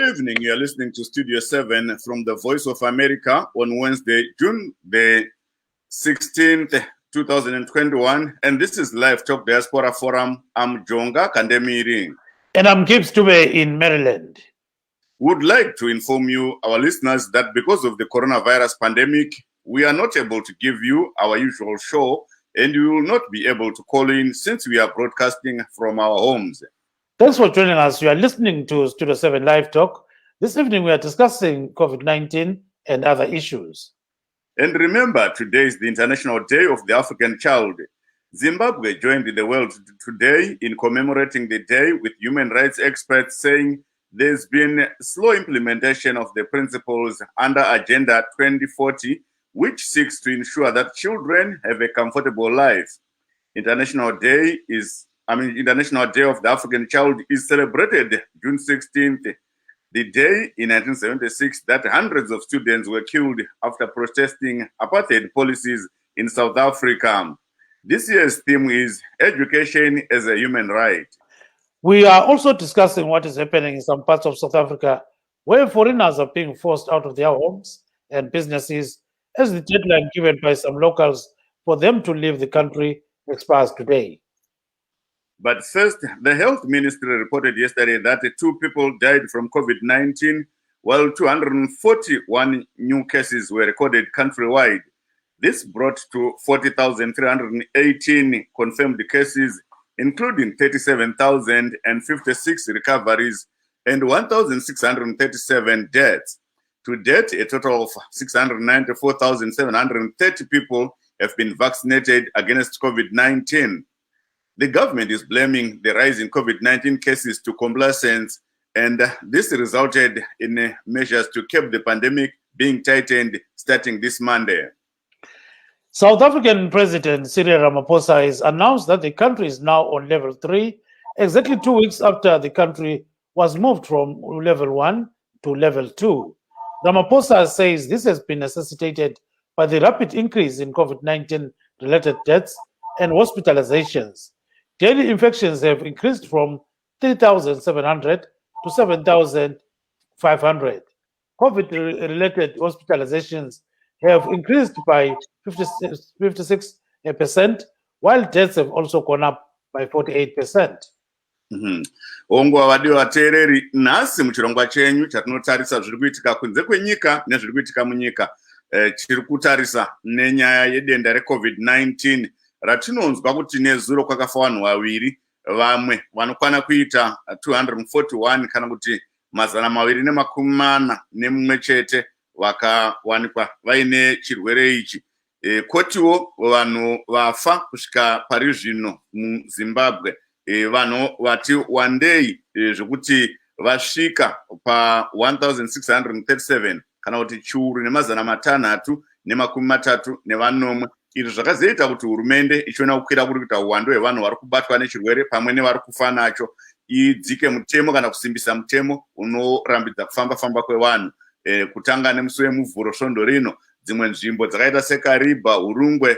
Good evening. You are listening to Studio 7 from the Voice of America on Wednesday, June the 16th, 2021. And this is Livetalk Diaspora Forum. I'm Jonga Kandemiri. And I'm Gibbs Dube in Maryland. Would like to inform you, our listeners, that because of the coronavirus pandemic, we are not able to give you our usual show, and you will not be able to call in since we are broadcasting from our homes. Thanks for joining us. You are listening to Studio 7 Live Talk. This evening we are discussing COVID-19 and other issues. And remember, today is the International Day of the African Child. Zimbabwe joined the world today in commemorating the day, with human rights experts saying there's been slow implementation of the principles under Agenda 2040, which seeks to ensure that children have a comfortable life. International Day of the African Child is celebrated June 16th, the day in 1976 that hundreds of students were killed after protesting apartheid policies in South Africa. This year's theme is Education as a Human Right. We are also discussing what is happening in some parts of South Africa where foreigners are being forced out of their homes and businesses as the deadline given by some locals for them to leave the country expires today. But first, the health ministry reported yesterday that 2 people died from COVID-19, while 241 new cases were recorded countrywide. This brought to 40,318 confirmed cases, including 37,056 recoveries and 1,637 deaths. To date, a total of 694,730 people have been vaccinated against COVID-19. The government is blaming the rise in COVID-19 cases to complacence, and this resulted in measures to keep the pandemic being tightened starting this Monday. South African President Cyril Ramaphosa has announced that the country is now on level 3, exactly 2 weeks after the country was moved from level 1 to level 2. Ramaphosa says this has been necessitated by the rapid increase in COVID-19 related deaths and hospitalizations. Daily infections have increased from 3,700 to 7,500. COVID-related hospitalizations have increased by 56%, while deaths have also gone up by 48%. Ongo wadiwa vateereri, nhasi muchirongwa chenyu chatinotarisa zviri kuitika kunze kwenyika nezviri kuitika munyika, chiri kutarisa nenyaya yedenda reCovid-19 ratinonzwa kuti nezuro kwakafa vanhu vaviri, vamwe vanokwana kuita 241 kana kuti 241 chete vakawanikwa vaine chirwere ichi. Kotiwo vanhu vafa kusvika pari zvino muZimbabwe, vanhu vati wandei zvekuti vasvika pa 1,637 kana kuti 1,634. Izvi zvakazoita kuti hurumende ichiona kukwira kuri kuita uwandu hwevanhu vari kubatwa nechirwere pamwe nevari kufa nacho idzike mutemo kana kusimbisa mutemo unorambidza kufamba kwevanhu. Kutanga nemusi wemuvhuro svondo rino, dzimwe nzvimbo dzakaita seKariba, Urungwe,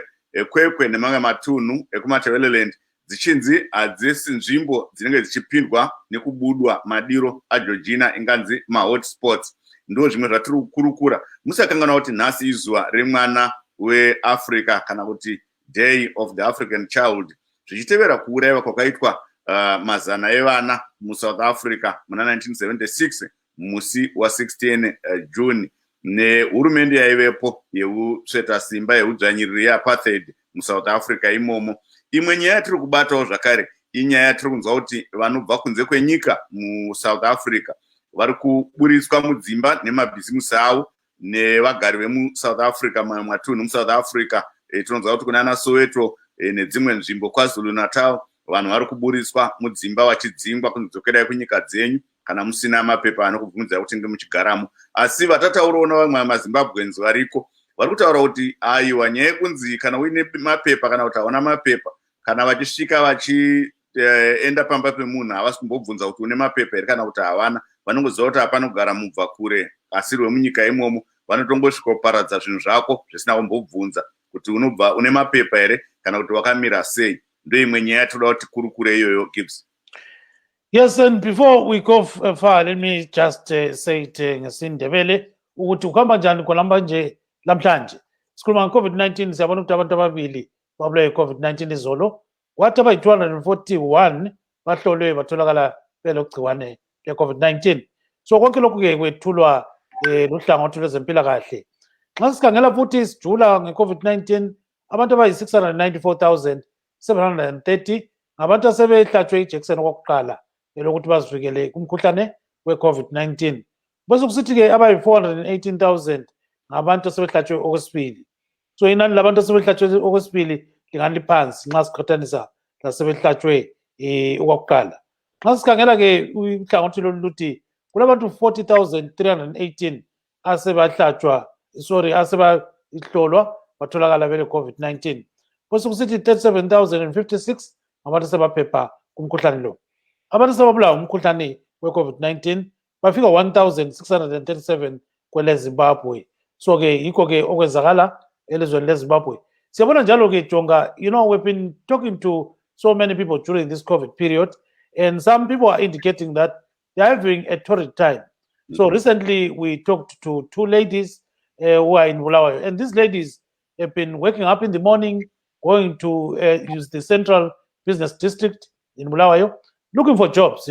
Kwekwe nemamwe matunhu ekuMatabeleland dzichinzi hadzisi nzvimbo dzinenge dzichipindwa nekubudwa madiro aJoργina inganzi mahotspots. Ndo zvimwe zvatiri kukurukura. Musakanganwa kuti nhasi izuva remwana weAfrica kana kuti Day of the African Child, zvichitevera kuurayiwa kwakaitwa mazana evana muSouth Africa muna 1976 musi wa16 June nehurumende yaivepo yeusveta simba yeudzvanyiriri yeapartheid muSouth Africa imomo. Imwe nyaya yatiri kubatawo zvakare inyaya yatiri kunzwa kuti vanobva kunze kwenyika muSouth Africa vari kuburitswa mudzimba nemabhizimusi avo nevagari vemuSouth Africa, mamwe matunhu muSouth Africa. Tinonzwa kuti kunana Soweto nedzimwe nzvimbo KwaZulu Natal vanhu vari kuburitswa mudzimba vachidzingwa kunodzokerai kunyika dzenyu kana musina mapepa anokubvunza kuti ngemuchigaramo. Asi vatataurawo navamwe vamaZimbabweans variko vari kutaura kuti aiwa, nyaya yekunzi kana uine mapepa kana kuti hauna mapepa, kana vachisvika vachienda pamba pemunhu havasi kumbobvunza kuti une mapepa here kana kuti havana. Vanongoziva kuti hapana kugara mubva kure asi rwemunyika imomo, vanotongosvika kuparadza zvinhu zvako zvisina kumbobvunza kuti unobva une mapepa here kana kuti wakamira sei. Ndo imwe nyaya toda kuti kurukure iyoyo, Gibbs. Yes, and before we go far, let me just say it ngesindebele ukuthi ukuhamba njani khonamba nje lamhlanje. Sikhuluma nge-COVID-19 siyabona ukuthi abantu ababili babulawe yi-COVID-19 izolo. Kwathi abayi-241 bahlolwe batholakala belogciwane le-COVID-19. So konke lokhu-ke kwethulwa luhlangothi lwezempilakahle. Nxa sikhangela futhi sijula nge-COVID-19 abantu abayi-694,730 ngabantu asebehlatshwe ijekiseni okokuqala elokuthi bazivikele kumkhuhlane we-COVID-19. Bese kusithi-ke abayi-418,000 ngabantu asebehlatshwe okwesibili. So inani labantu asebehlatshwe okwesibili lingani liphansi nxa siqhathanisa lasebehlatshwe okokuqala. Nxa sikhangela-ke uhlangothi lolu luthi kulabantu 40,318 asebahlolwa batholakala bele-COVID-19. Bese kusithi 37,056 ngabantu asebaphepha kumkhuhlane lo. Abantu asebabulawa umkhuhlane we-COVID-19 bafika 1,637 kwele Zimbabwe. So-ke yikho-ke okwenzakala elizweni leZimbabwe. Siyabona njalo-ke Jonga, we've been talking to so many people during this COVID period, and some people are indicating that they're having a torrid time. So recently we talked to two ladies who are in Bulawayo, and these ladies have been waking up in the morning, going to use the central business district in Bulawayo, looking for jobs,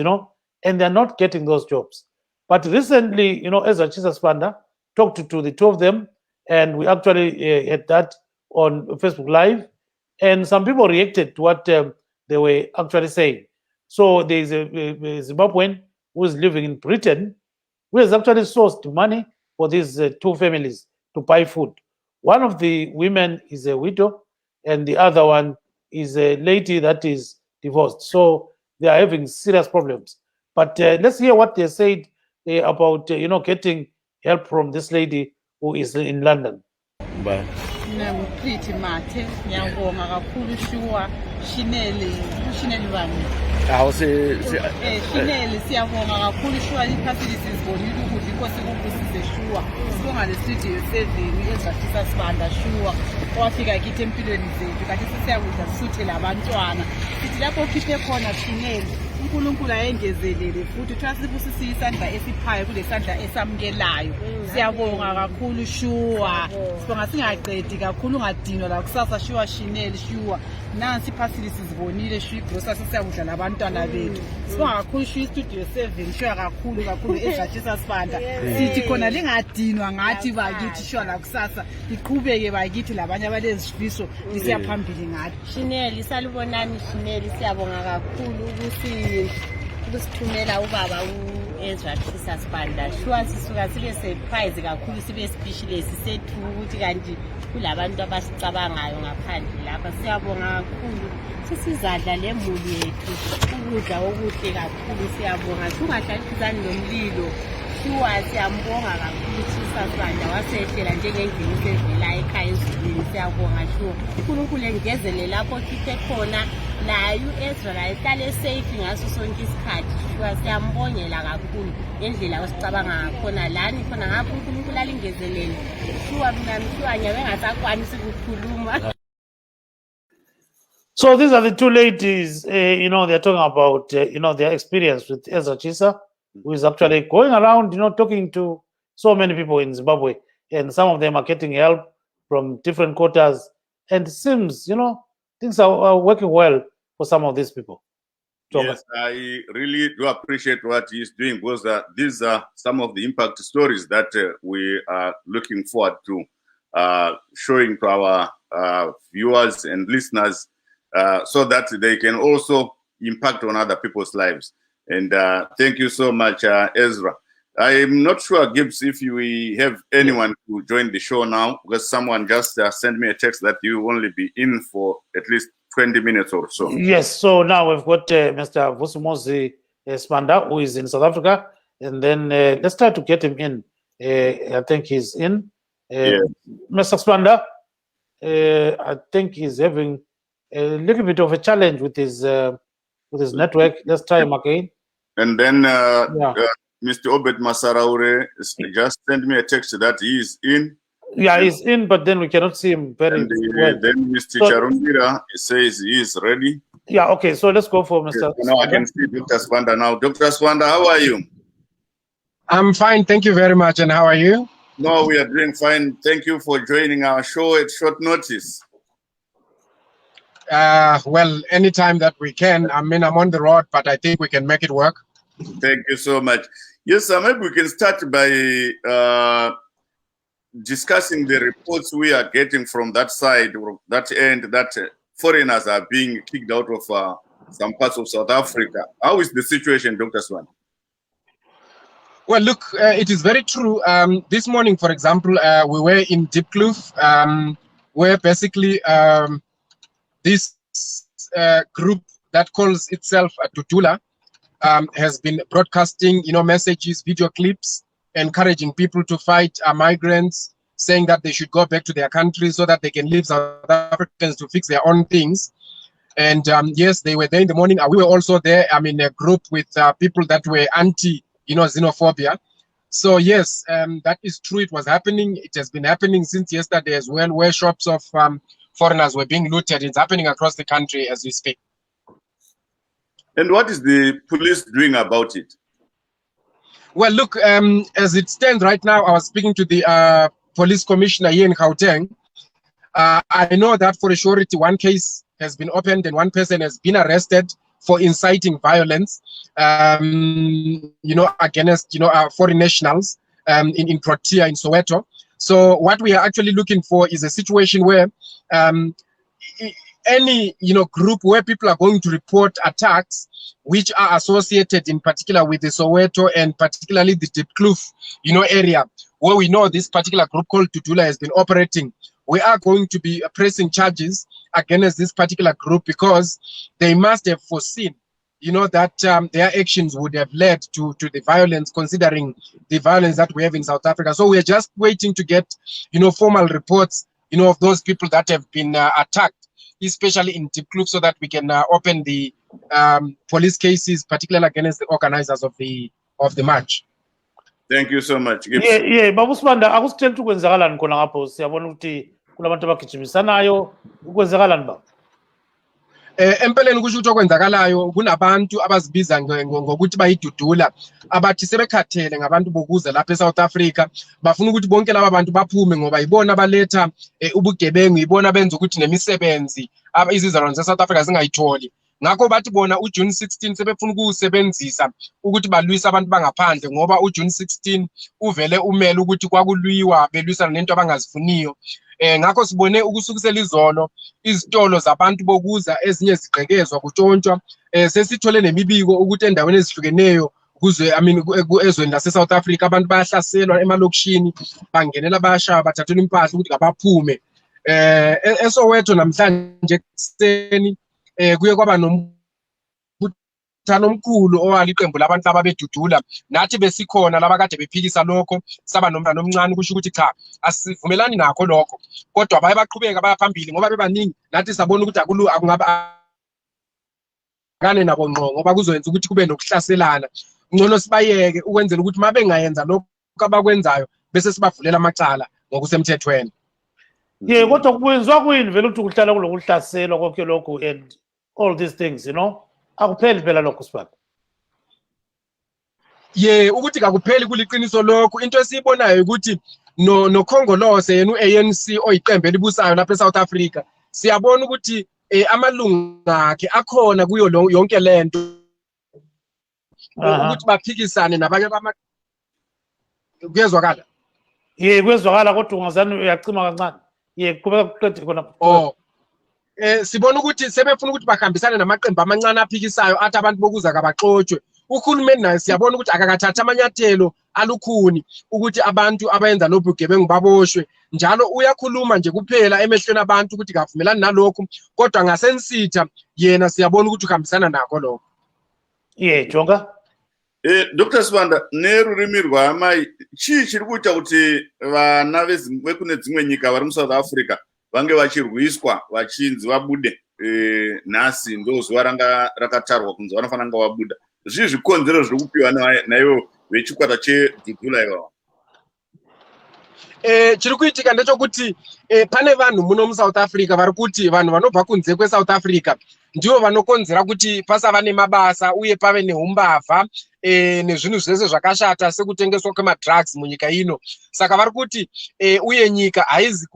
and they're not getting those jobs. But recently, Ezra Chisaspanda talked to the two of them, and we actually had that on Facebook Live, and some people reacted to what they were actually saying. So there is a Zimbabwean who is living in Britain, who has actually sourced money for these two families to buy food. One of the women is a widow, and the other one is a lady that is divorced. So they are having serious problems. But let's hear what they said about getting help from this lady who is in London. Bye. Pretty Mate, Nyangoma, Kapulu Shua, Shineli Bani. Shineli, Siavoma, Kapulu Shua, the facilities for you because the book is the Shua. Strong at the studio, saving, yes, that is a spanda Shua. Or I think I get him to the because this is with a Sutila Bantuana. It's like a kitchen corner, Shineli. uNkulunkulu ayengezelele futhi twasibusisa isandla esiphayo kule sandla esamukelayo. Siyabonga kakhulu Shua. Sibonga singaqedi kakhulu ngadinwa la kusasa Shua Shineli Shua. Nansi facilities zibonile Shua grocery siyakudla labantwana bethu. Sibonga kakhulu Shua studio 7 Shua kakhulu eJajisa Sibanda. Sithi khona lingadinwa ngathi bakithi Shua la kusasa iqhubeke bakithi labanye abalezifiso lisiyaphambili ngathi. Shineli salibonani Shineli siyabonga kakhulu ukusithumela ubaba uEzra Sibanda. Shua sisuka sibe surprise kakhulu sibe speechless sethu ukuthi kanti kulabantu abasicabangayo ngaphandle lapha. Siyabonga kakhulu sisizadla lemuli yethu ukudla okuhle kakhulu. Siyabonga singahlalisani nomlilo. Shua siyambonga kakhulu Sibanda wasehlela njengendlela esevela ekhaya ezulwini. Siyabonga Shua uNkulunkulu engezele lapho khithe khona la uEzra la ihlale safe ngaso sonke isikhathi. Shua siyambongela kakhulu ngendlela osicabanga ngakhona lani khona ngapho uNkulunkulu alingezelele. Shua mina Shua nyawe ngasakwanisi ukukhuluma. So these are the two ladies, they're talking about, their experience with Ezra Chisa, who is actually going around, talking to so many people in Zimbabwe, and some of them are getting help from different quarters, and it seems, things are working well for some of these people. Yes, I really do appreciate what he's doing because these are some of the impact stories that we are looking forward to showing to our viewers and listeners so that they can also impact on other people's lives. And thank you so much, Ezra. I'm not sure, Gibbs, if we have anyone to join the show now, because someone just sent me a text that you will only be in for at least 20 minutes or so. Yes, so now we've got Mr. Vusumozi Spanda, who is in South Africa, and then let's try to get him in. I think he's in. Mr. Spanda, I think he's having a little bit of a challenge with his network. Let's try him again. And then Mr. Obed Masaraure just sent me a text that he is in. Yeah, he's in, but then we cannot see him very well. Then Mr. Charumbira says he is ready. Yeah, okay, so let's go for Mr. Yes, now I can see Dr. Swanda now. Dr. Swanda, how are you? I'm fine, thank you very much. And how are you? No, we are doing fine. Thank you for joining our show at short notice. Well, anytime that we can. I mean, I'm on the road, but I think we can make it work. Thank you so much. Yes, sir, maybe we can start by discussing the reports we are getting from that side, or that end, that foreigners are being kicked out of some parts of South Africa. How is the situation, Dr. Swan? Well, look, it is very true. This morning, for example, we were in Diepkloof, where basically this group that calls itself Tutula has been broadcasting, messages, video clips, encouraging people to fight migrants, saying that they should go back to their countries so that they can leave South Africans to fix their own things. And yes, they were there in the morning. We were also there. I mean, a group with people that were anti, xenophobia. So yes, that is true. It was happening. It has been happening since yesterday as well, where shops of foreigners were being looted. It's happening across the country as we speak. And what is the police doing about it? Well, look, as it stands right now, I was speaking to the police commissioner here in Gauteng. I know that for a surety, one case has been opened and one person has been arrested for inciting violence, against, foreign nationals in Protea, in Soweto. So what we are actually looking for is a situation where any, group where people are going to report attacks which are associated in particular with the Soweto and particularly the Diepkloof, area where we know this particular group called Tutula has been operating. We are going to be pressing charges against this particular group because they must have foreseen, that their actions would have led to the violence, considering the violence that we have in South Africa. So we're just waiting to get, formal reports, of those people that have been attacked, especially in Diepkloof, so that we can open the police cases, particularly against the organizers of the march. Thank you so much. Yeah, Babu Swanda, akusitshela ukuthi kwenzakalani khona ngapho siyabona ukuthi kulabantu abagijimisanayo kwenzakalani ba? Empeleni kusho ukuthi okwenzakalayo kunabantu abazibiza ngokuthi bayidudula abathi sebekhathele ngabantu bokuza lapha eSouth Africa, bafuna ukuthi bonke laba bantu baphume ngoba ibona baletha ubugebengu, ibona benza ukuthi nemisebenzi izizalwane zeSouth Africa zingayitholi. Ngakho bathi bona uJune 16 sebefuna ukusebenzisa ukuthi balwisa abantu bangaphandle ngoba uJune 16 uvele umele ukuthi kwakulwiwa belwisana nento abangazifuniyo. Ngakho sibone ukusukisela izolo izitolo zabantu bokuza ezinye zigqekezwa kutshontshwa, sesithole nemibiko ukuthi endaweni ezihlukeneyo ezweni laseSouth Africa abantu bayahlaselwa emalokishini, bangenela bayashaya, bathathelwa impahla ukuthi ngabaphume. Esoweto namhlanje ekseni kuye kwaba nombuthano omkhulu owaliqembu labantu ababedudula, nathi besikhona laba kade bephikisa lokho, saba nomntana omncane kusho ukuthi cha asivumelani nakho lokho, kodwa baye baqhubeka baya phambili ngoba bebaningi, nathi sabona ukuthi akungaba kane nabo ngqo ngoba kuzoyenza ukuthi kube nokuhlaselana. Ngcono sibayeke ukwenzela ukuthi mabengayenza lokho abakwenzayo bese sibavulela amacala ngokusemthethweni. Yeah, kodwa kwenziwa kuyini vele ukuthi kuhlala kulokuhlaselwa konke lokho and all these things, akupheli phela lokho sibaba. Yeah, ukuthi kakupheli kuliqiniso lokho. Into esiyibonayo ukuthi no Khongolose yena uANC oyiqembu elibusayo lapha eSouth Africa, siyabona ukuthi amalunga akhe akhona kuyo yonke lento ukuthi baphikisane nabanye kuyezwakala. Yeah, kuyezwakala kodwa ungazani uyacima kancane. Yeah, kuqhubeka kuqede khona. Sibona ukuthi sebefuna ukuthi bahambisane namaqembu amancane aphikisayo athi abantu bokuza kabaxotshwe. Uhulumeni naye siyabona ukuthi akakathatha amanyathelo alukhuni ukuthi abantu abayenza lobugebengu baboshwe, njalo uyakhuluma nje kuphela emehlweni abantu ukuthi kavumelani nalokho, kodwa ngasensitha yena siyabona ukuthi uhambisana nakho lokho. Yeah, Jonga. Dr. Swanda, nerurimi rwamai chii chiri kuita kuti vana vekune dzimwe nyika vari muSouth Africa vange vachirwiswa vachinzi vabude nhasi ndo zuva ranga rakatarwa kunzi vanofanira kunge vabuda? Zvii zvikonzero zviri kupiwa naivo vechikwata cheDudula ivava? Chiri kuitika ndechokuti pane vanhu muno muSouth Africa vari kuti vanhu vanobva kunze kweSouth Africa ndivo vanokonzera kuti pasava nemabasa uye pave neumbavha nezvinhu zvese zvakashata sekutengeswa kwemadrugs munyika ino. Saka vari kuti uye nyika haizi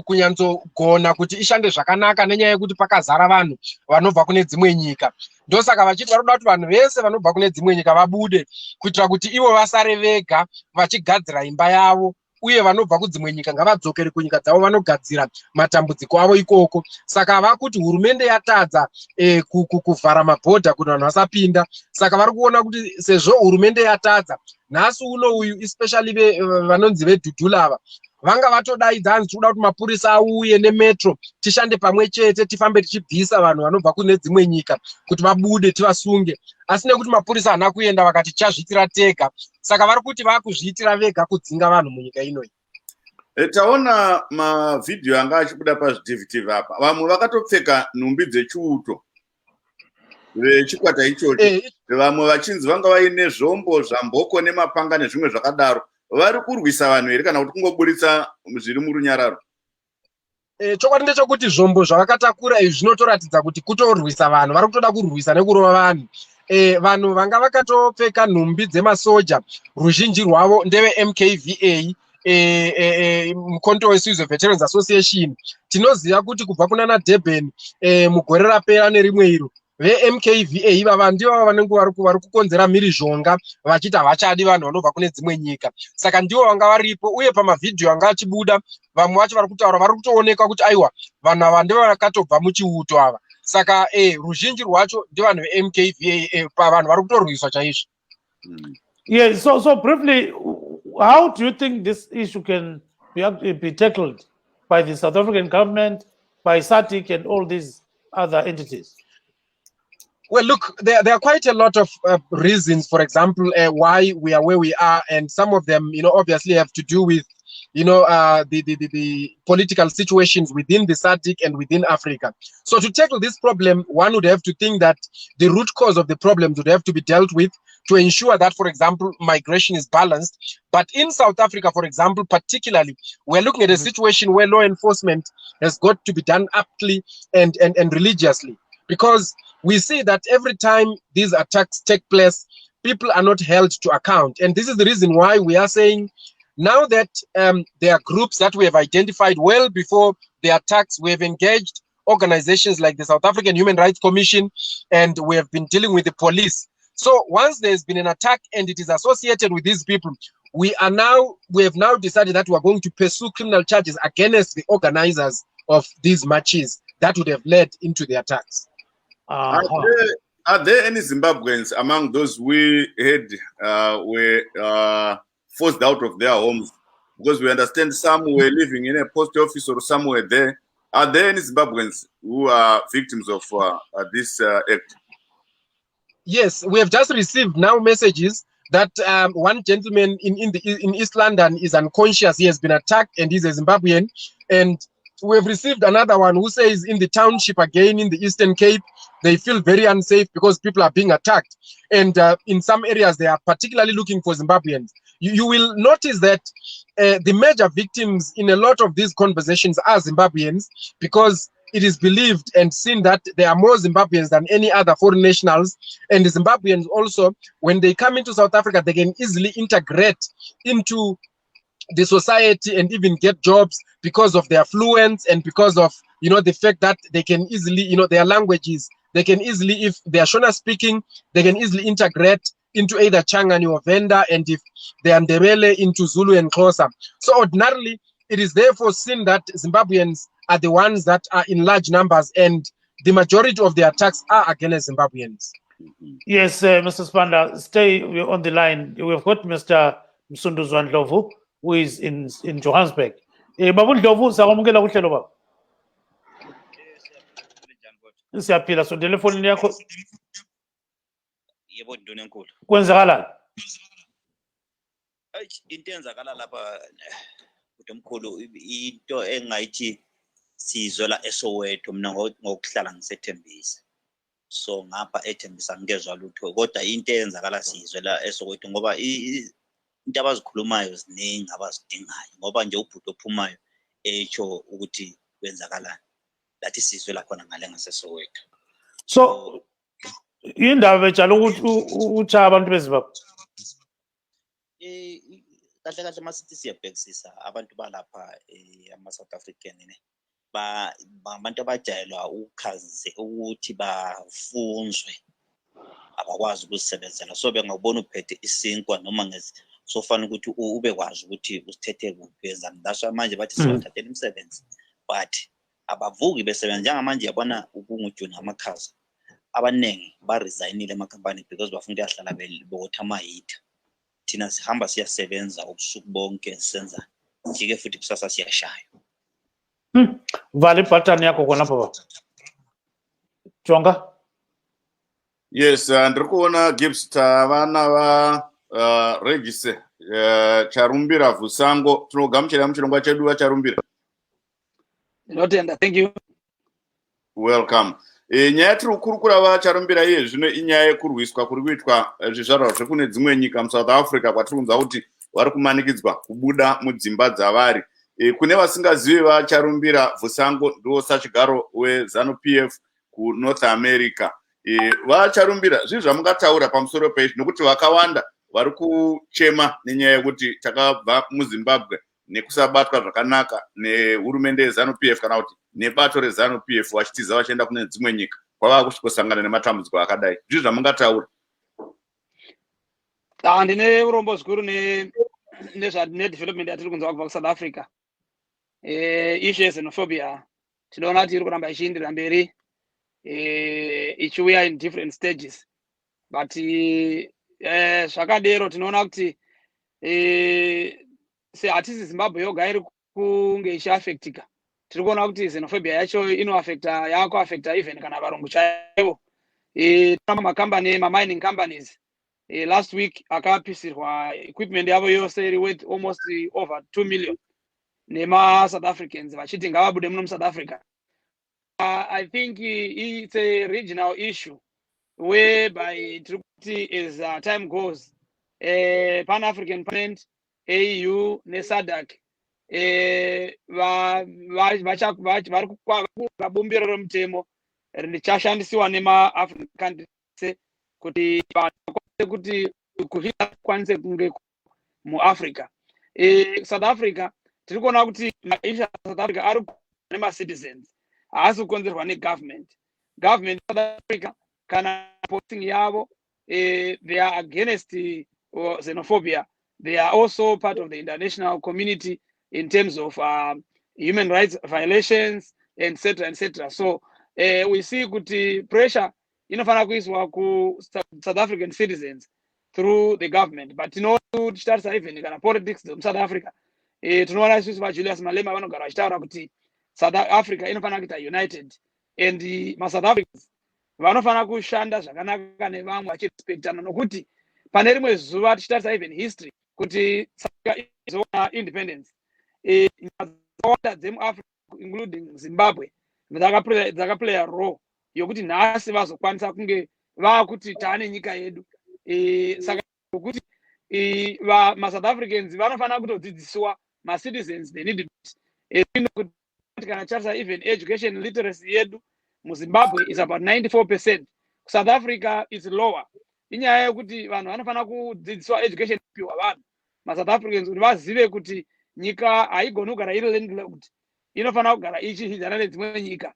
kunyanzogona kuti ishande zvakanaka nenyaya yekuti pakazara vanhu vanobva kune dzimwe nyika. Ndosaka vachiti vari kuda kuti vanhu vese vanobva kune dzimwe nyika vabude kuitira kuti ivo vasare vega vachigadzira imba yavo, uye vanobva kudzimwe nyika ngavadzokere kunyika dzavo vanogadzira matambudziko avo ikoko. Saka vakuti hurumende yatadza kuvhara mabhodha kuti vanhu vasapinda. Saka vari kuona kuti sezvo hurumende yatadza, nhasi uno uyu especially vanonzi vedhudhula ava vanga vatodaidza hanzi tinoda kuti mapurisa auye nemetro tishande pamwe chete tifambe tichibvisa vanhu vanobva kune dzimwe nyika kuti vabude tivasunge, asi nekuti mapurisa hana kuenda vakati chazviitira tega. Saka vari kuti vakuzviitira vega kudzinga vanhu munyika inoyi. Taona mavhidhiyo anga achibuda pazvidhivhiti apa, vamwe vakatopfeka nhumbi dzechiuto vechikwata ichocho, vamwe vachinzi vanga vaine zvombo zvamboko nemapanga nezvimwe zvakadaro. Vari kurwisa vanhu here kana kuti kungoburitsa zviri murunyararo? Chokwadi ndechekuti zvombo zvavakatakura izvi zvinotoratidza kuti kutorwisa vanhu, vari kutoda kurwisa nekurova vanhu. Vanhu vanga vakatopfeka nhumbi dzemasoja, ruzhinji rwavo ndeve MKVA, mukonto weSwiss Veterans Association. Tinoziva kuti kubva kunana Durban mugore rapera nerimwe iro, veMKVA ivava ndivo vanenge vari kukonzera mhirizhonga vachiti havachadi vanhu vanobva kune dzimwe nyika. Saka ndivo vanga varipo, uye pamavhidhiyo anga achibuda vamwe vacho vari kutaura, vari kutoonekwa kuti aiwa vanhu ava ndivo vakatobva muchiuto ava. Saka ruzhinji rwacho ndivanhu veMKVA, pavanhu vari kutorwiswa chaizvo. Yeah, so briefly, how do you think this issue can be tackled by the South African government, by SADC and all these other entities? Well, look, there are quite a lot of reasons, for example, why we are where we are, and some of them, obviously have to do with, the political situations within the SADC and within Africa. So to tackle this problem, one would have to think that the root cause of the problems would have to be dealt with to ensure that, for example, migration is balanced. But in South Africa, for example, particularly, we're looking at a situation where law enforcement has got to be done aptly and religiously, because we see that every time these attacks take place, people are not held to account. And this is the reason why we are saying now that there are groups that we have identified well before the attacks. We have engaged organizations like the South African Human Rights Commission, and we have been dealing with the police. So once there's been an attack and it is associated with these people, we have now decided that we are going to pursue criminal charges against the organizers of these marches that would have led into the attacks. Are there any Zimbabweans among those we had were forced out of their homes? Because we understand some were living in a post office or somewhere there. Are there any Zimbabweans who are victims of this act? Yes, we have just received now messages that one gentleman in East London is unconscious. He has been attacked and he's a Zimbabwean. And we have received another one who says in the township again in the Eastern Cape, they feel very unsafe because people are being attacked. And in some areas, they are particularly looking for Zimbabweans. You will notice that the major victims in a lot of these conversations are Zimbabweans, because it is believed and seen that there are more Zimbabweans than any other foreign nationals. And the Zimbabweans also, when they come into South Africa, they can easily integrate into the society and even get jobs because of their affluence and because of, the fact that they can easily, their languages, they can easily, if they are Shona speaking, they can easily integrate into either Changani or Venda, and if they are Ndebele, into Zulu and Xhosa. So ordinarily, it is therefore seen that Zimbabweans are the ones that are in large numbers, and the majority of the attacks are against Zimbabweans. Yes, Mr. Spanda, stay on the line. We've got Mr. Msunduzwan Ndlovu, who is in Johannesburg. Babu Ndlovu, salamukela kuhlelo baba. Siyaphila, so telefoni yakho. Yebo Nduna enkulu. Kwenzakalani? Into enzakala lapha uMkhulu, into engayithi sizola eSoweto, mina ngokuhlala ngisethembisa. So ngapha ethembisa ngezwe lutho, kodwa into eyenzakala sizola eSoweto ngoba into abazikhulumayo ziningi abazidingayo, ngoba nje ubhuti ophumayo echo ukuthi kwenzakalani. Lathi sizwe la khona ngale ngaseSoweto. So indaba ejalo ukuthi ucha abantu beZimbabwe. Kahle kahle masithi siyabhekisisa abantu balapha ama-South African ne abantu abajayelwa ukhazi ukuthi bafunzwe abakwazi ukuzisebenzela so bengabona uphethe isinkwa noma sofana ukuthi ube kwazi ukuthi usithethe kuphi ndasho manje bathi sibathathela imisebenzi but abavuki besebenza njengamanje yabona ukungujuna amakhaza abaningi ba resignile emakhampani because bafuna ukuyahlala bebotha amahitha thina sihamba siyasebenza ubusuku bonke senza njike futhi kusasa siyashaya Vale pattern yakho khona baba Jonga. Yes, ndiri kuona Gibbs vana va Regise Charumbira Vusango tinogamuchira muchirongwa chedu vaCharumbira. Ndinotenda, thank you. Welcome. Nyaya tiri kukurukura vaCharumbira iye zvino inyaya yekurwiswa kuri kuitwa zvizvarwa zvekune dzimwe nyika muSouth Africa kwatiri kunzwa kuti vari kumanikidzwa kubuda mudzimba dzavari. Kune vasingazivi vaCharumbira Vusango ndiwo sachigaro weZANU-PF kuNorth America. VaCharumbira zvinhu zvamungataura pamusoro peizvi nokuti vakawanda vari kuchema nenyaya yekuti takabva muZimbabwe nekusabatwa zvakanaka nehurumende yeZANU-PF kana kuti nebato reZANU-PF vachitiza vachienda kune dzimwe nyika kwava kusangana nematambudziko akadai. Zvinhu zvamungataura. Ndine urombo zvikuru nedevelopment yatiri kunzwa kubva kuSouth Africa. Issue yexenophobia tinoona kuti iri kuramba ichienderera mberi ichiuya in different stages but zvakadero tinoona kuti hatisi Zimbabwe yoga iri kunge ichiaffectika. Tiri kuona kuti xenophobia yacho yakuaffecta even kana varungu chaivo. Makambani mining companies last week akapisirwa equipment yavo yose iri worth almost over 2 million nema-South Africans vachiti ngavabude muno muSouth Africa. I think it's a regional issue whereby as time goes, Pan-African Parliament, AU, SADC, vabumbiro remutemo richashandisiwa nema-African countries kuti kukwanise kunge muAfrica. South Africa tiri kuona kuti maisha South Africa ari nema-citizens haasi kukonzerwa negovernment. Government South Africa kana posting yavo they are against xenophobia. They are also part of the international community in terms of human rights violations, etc., etc. So we see kuti pressure inofana kuiswa ku South African citizens through the government, but tichitarisa even kana politics South Africa tinoona isusu vaJulius Malema vanogara vachitaura kuti South Africa inofana kuita united and maSouth Africans vanofana kushanda zvakanaka nevamwe vachirespectana nokuti pane rimwe zuva tichitarisa even history kuti izoona independence dzakawanda dzemuAfrica including Zimbabwe dzakaplaya role yokuti nhasi vazokwanisa kunge vakuti taane nyika yedu. Saka kuti maSouth Africans vanofana kutodzidziswa ma-citizens they need it. Kana tarisa even education literacy yedu muZimbabwe is about 94%. South Africa is lower. Inyaya yekuti vanhu vanofana kudzidziswa education piwa vanhu maSouth Africans kuti vazive kuti nyika haigoni kugara iri landlocked, inofana kugara ichihidzana nedzimwe nyika.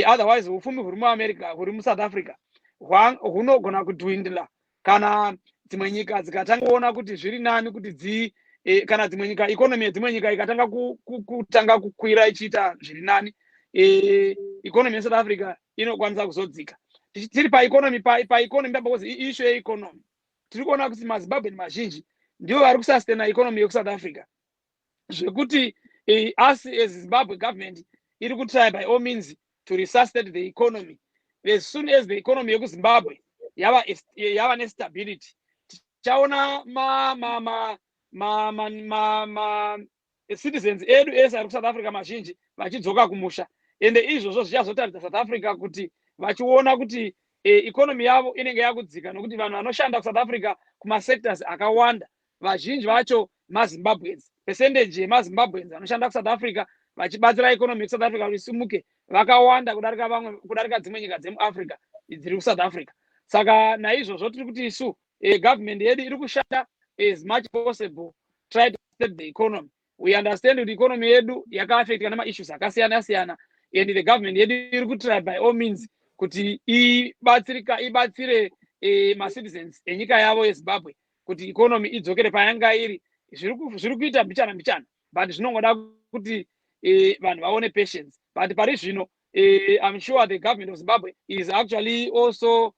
Otherwise ufumi huri muAmerica huri muSouth Africa hunogona kudhwindla kana dzimwe nyika dzikatanga kuona kuti zviri nani kuti kana dzimwe nyika economy yedzimwe nyika ikatanga kutanga kukwira ichiita zviri nani, economy yeSouth Africa inokwanisa kuzodzika. Tiri paeconomy because issue yeeconomy tiri kuona kuti maZimbabwe mazhinji ndivo vari kusustain economy yeSouth Africa, zvekuti us as Zimbabwe government iri kutry by all means to resuscitate the economy. As soon as the economy yekuZimbabwe yava nestability, tichaona citizens edu ese ari kuSouth Africa mazhinji vachidzoka kumusha, ende izvozvo zvichazotaridza South Africa kuti vachiona kuti economy yavo inenge yakudzika nokuti vanhu vanoshanda kuSouth Africa kumasectors akawanda vazhinji vacho maZimbabweans. Percentage yemaZimbabweans vanoshanda kuSouth Africa vachibatsira economy yeSouth Africa kuti isimuke vakawanda kudarika dzimwe nyika dzemuAfrica. dziri kuSouth Africa. Saka naizvozvo tiri kuti isu government yedu iri kushanda as much possible try to stabilize the economy. We understand the economy yedu yakaafectwa nama issues akasiyana siyana, and the government yedu iri kutry by all means kuti ibatsire ma citizens enyika yavo yeZimbabwe kuti economy idzokere payanga iri. Zviri kuita mbichana, but zvinongoda kuti vanhu vaone patience. But pari zvino I'm sure the government of Zimbabwe is actually also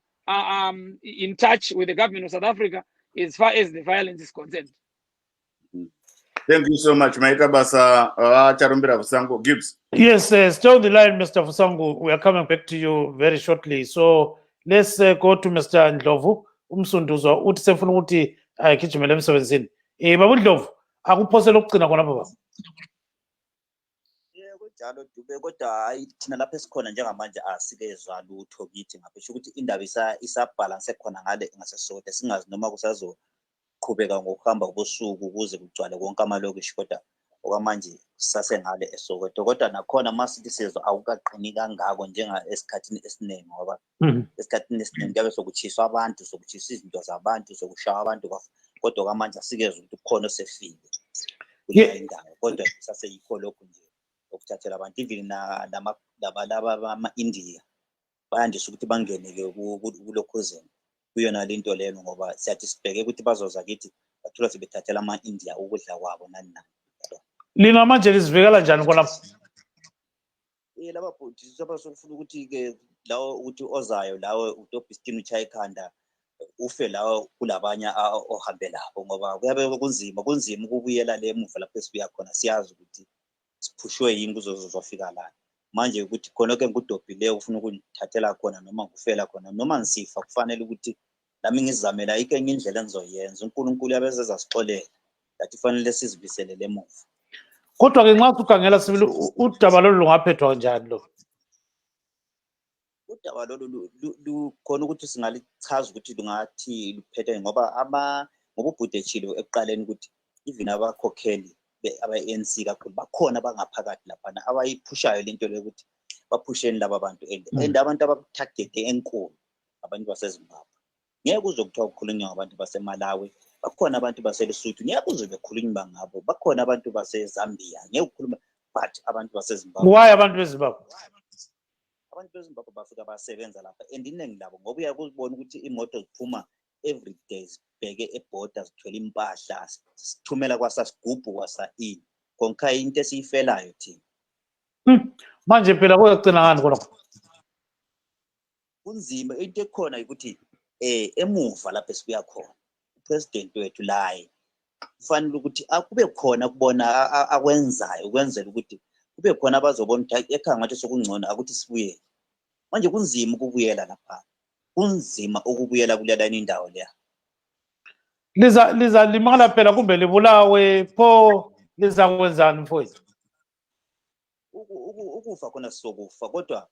in touch with the government of South Africa as far as the violence is concerned. Thank you so much, Maita Basa. Charumbira Fusango. Gibbs. Yes, stay on the line, Mr. Fusango. We are coming back to you very shortly. So let's go to Mr. Ndlovu. Umsunduzwa uthi sefuna ukuthi agijimele emsebenzini. Baba Ndlovu, akuphosela ukugcina khona baba. Njalo Dube, kodwa hayi thina lapha esikhona njengamanje asikezwa lutho kithi ngapha ukuthi indaba isabhalance khona ngale ngaseSoweto, singazi noma kusazoqhubeka ngokuhamba kobusuku ukuze kugcwale konke amalokishi, kodwa okwamanje sasengale eSoweto. Kodwa nakhona ama-citizens awukaqini kangako njenga esikhathini esiningi, ngoba esikhathini esiningi kuyabe sokuchiswa abantu, sokuchiswa izinto zabantu, sokushaya abantu, kodwa okwamanje asikezwa ukuthi kukhona osefile kuleyo indawo, kodwa saseyikho lokhu nje okuthathela abantu. Even laba ama-India bayandisa ukuthi bangene-ke kulokhuzeni kuyona lento leyo, ngoba siyathi sibheke ukuthi bazoza kithi bathola sebethathela ama-India ukudla kwabo nani. Lina manje lizivikela njani khonapho? Laba bhuti abasofuna ukuthi-ke lawo ukuthi ozayo lawo utobhistini uchaye ikhanda ufe lawo kulabanye ohambe labo, ngoba kuyabe kunzima ukubuyela le emuva lapho esibuya khona. Siyazi ukuthi siphushwe yini kuzozofika la manje, ukuthi khona-ke ngudobhileyo ufuna ukuthathela khona noma ngufela khona noma ngisifa, kufanele ukuthi nami ngizamela ayikho enye indlela engizoyenza. uNkulunkulu yabeze zasixolela that kufanele sizibisele le muva. Kodwa-ke nxa ukhangela sibili udaba lolu lungaphethwa kanjani lo? Udaba lolu lukhona ukuthi singalichaza ukuthi lungathi luphethwe ngoba ubhuti echilo ekuqaleni ukuthi even abakhokheli aba-ANC kakhulu bakhona bangaphakathi laphana abayiphushayo lento lokuthi baphusheni laba bantu and abantu abatargete enkulu abantu baseZimbabwe. Ngeke kuze kuthiwa kukhulunywa ngabantu baseMalawi, bakhona abantu baseLesotho, ngeke kuze bekhulunywa ngabo, bakhona abantu baseZambia, ngeke ukukhuluma, but abantu baseZimbabwe. Why abantu beZimbabwe? Abantu beZimbabwe bafika basebenza lapha and iningi labo ngoba uyakuzibona ukuthi imoto ziphuma every day sibheke eborder sithwele impahla sithumela kwasasigubhu kwasa-ini konke into esiyifelayo thina. Manje phela kuyagcina ngani khona? Kunzima into ekhona ukuthi emuva lapho esibuya khona upresident wethu laye kufanele ukuthi akube khona kubona akwenzayo ukwenzela ukuthi kube khona abazobona ukuthi ekhaya ngathi sokungcono akuthi sibuye. Manje kunzima ukubuyela lapha, kunzima ukubuyela kulela indawo leya. Liza limala phela kumbe libulawe pho liza kwenzani mfowethu? Ukufa khona sizokufa, kodwa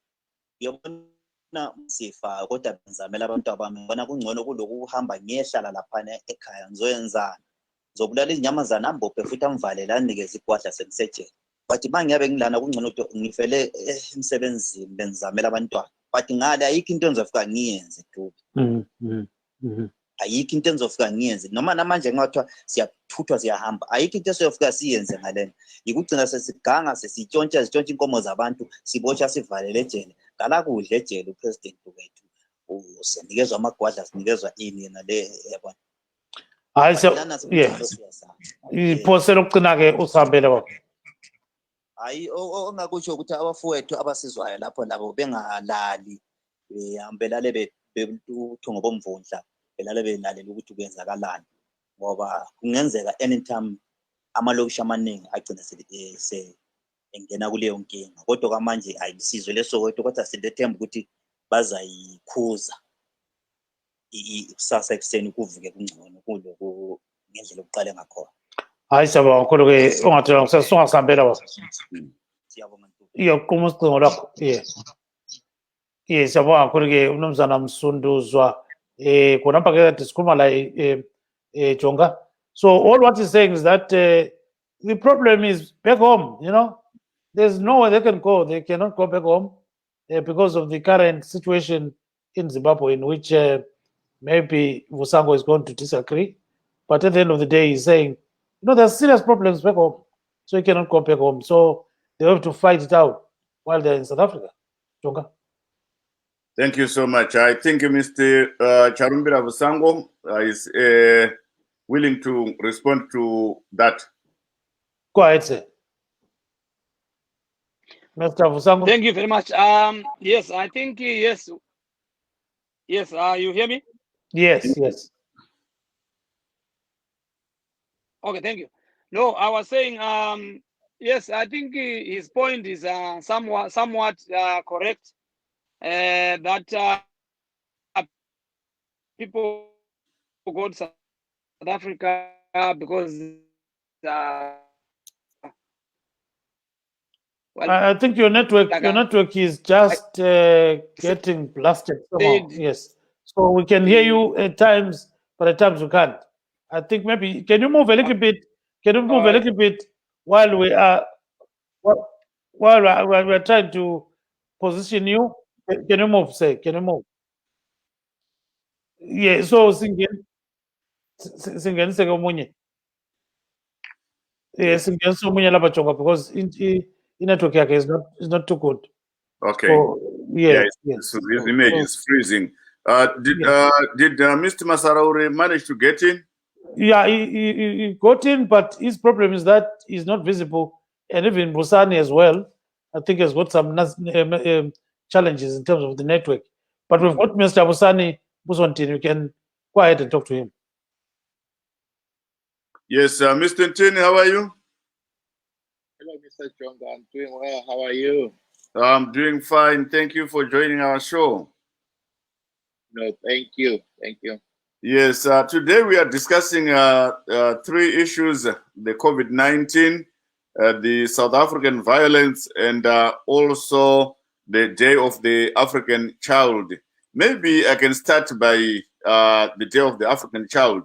uyabona sifa, kodwa benzamela abantu abami bona kungcono kuloku uhamba ngiyehlala laphana ekhaya ngizoyenzana, ngizobulala izinyamazana ambophe futhi amvalele anikeze igwadla sengisejele. But mangiyabe ngilana kungcono ukuthi ngifele emsebenzini benzamela abantwana, but ngale ayikho into engizofika ngiyenze Dube. Ayikho into engizofika ngiyenze noma namanje ngathiwa siyathuthwa siyahamba, ayikho into esiyofika siyenze ngalena. Yikugcina sesiganga sesitshontsha inkomo zabantu, sibotsha sivalele ejele, ngala kudla ejele upresident wethu usinikezwa amagwadla, sinikezwa ini nale yabona. Hayi iphosela ukugcina-ke usihambele baba. Hayi ongakusho ukuthi abafowethu abasizwayo lapho labo bengalali behambelale bebuthongo bomvundla belale belalela ukuthi kwenzakalani, ngoba kungenzeka anytime amalokishi amaningi agcina engena kuleyo nkinga. Kodwa kwamanje ayisizwe leSoweto, kodwa silethemba ukuthi bazayikhuza ikusasa ekuseni kuvuke kungcono kulo ngendlela okuqale ngakhona. Hayi siyabonga kakhulu-ke ungathela ngisesungasihambela baba. Siyabonga Dube. Iyaqhuma ucingo lakho. Siyabonga kakhulu-ke umnumzana Msunduzwa khonapha-ke kade sikhuluma la Jonga. So all what he's saying is that the problem is back home, you know, there's nowhere they can go. They cannot go back home because of the current situation in Zimbabwe in which maybe Vusango is going to disagree. But at the end of the day, he's saying, there's serious problems back home, so he cannot go back home. So they have to fight it out while they're in South Africa. Jonga. Thank you so much. I think Mr. Charumbira Vusango is willing to respond to that. Go ahead, sir. Mr. Vusango. Thank you very much. Yes, I think yes. Yes, you hear me? Yes. Okay, thank you. No, I was saying yes, I think his point is somewhat correct. That people go to South Africa because well, I think your network is just getting blasted somehow. Yes. So we can hear you at times, but at times we can't. I think maybe can you move a little bit? Can you move a little bit while we're trying to position you? Can you move? Say, can you move? Yeah. So singen sekomunye. Yes, singen somunye lapha Jonga because in network yake is not too good. Okay. So, yes. His image is freezing. Did Mr. Masaraure manage to get in? Yeah, he got in, but his problem is that he's not visible, and even Busani as well. I think has got some challenges in terms of the network. But we've got Mr. Busani Buswantin. You can go ahead and talk to him. Yes, Mr. Ntini, how are you? Hello, Mr. Jonga. I'm doing well. How are you? I'm doing fine. Thank you for joining our show. No, thank you. Thank you. Yes, today we are discussing 3 issues: the COVID-19, the South African violence, and also the Day of the African Child. Maybe I can start by the Day of the African Child.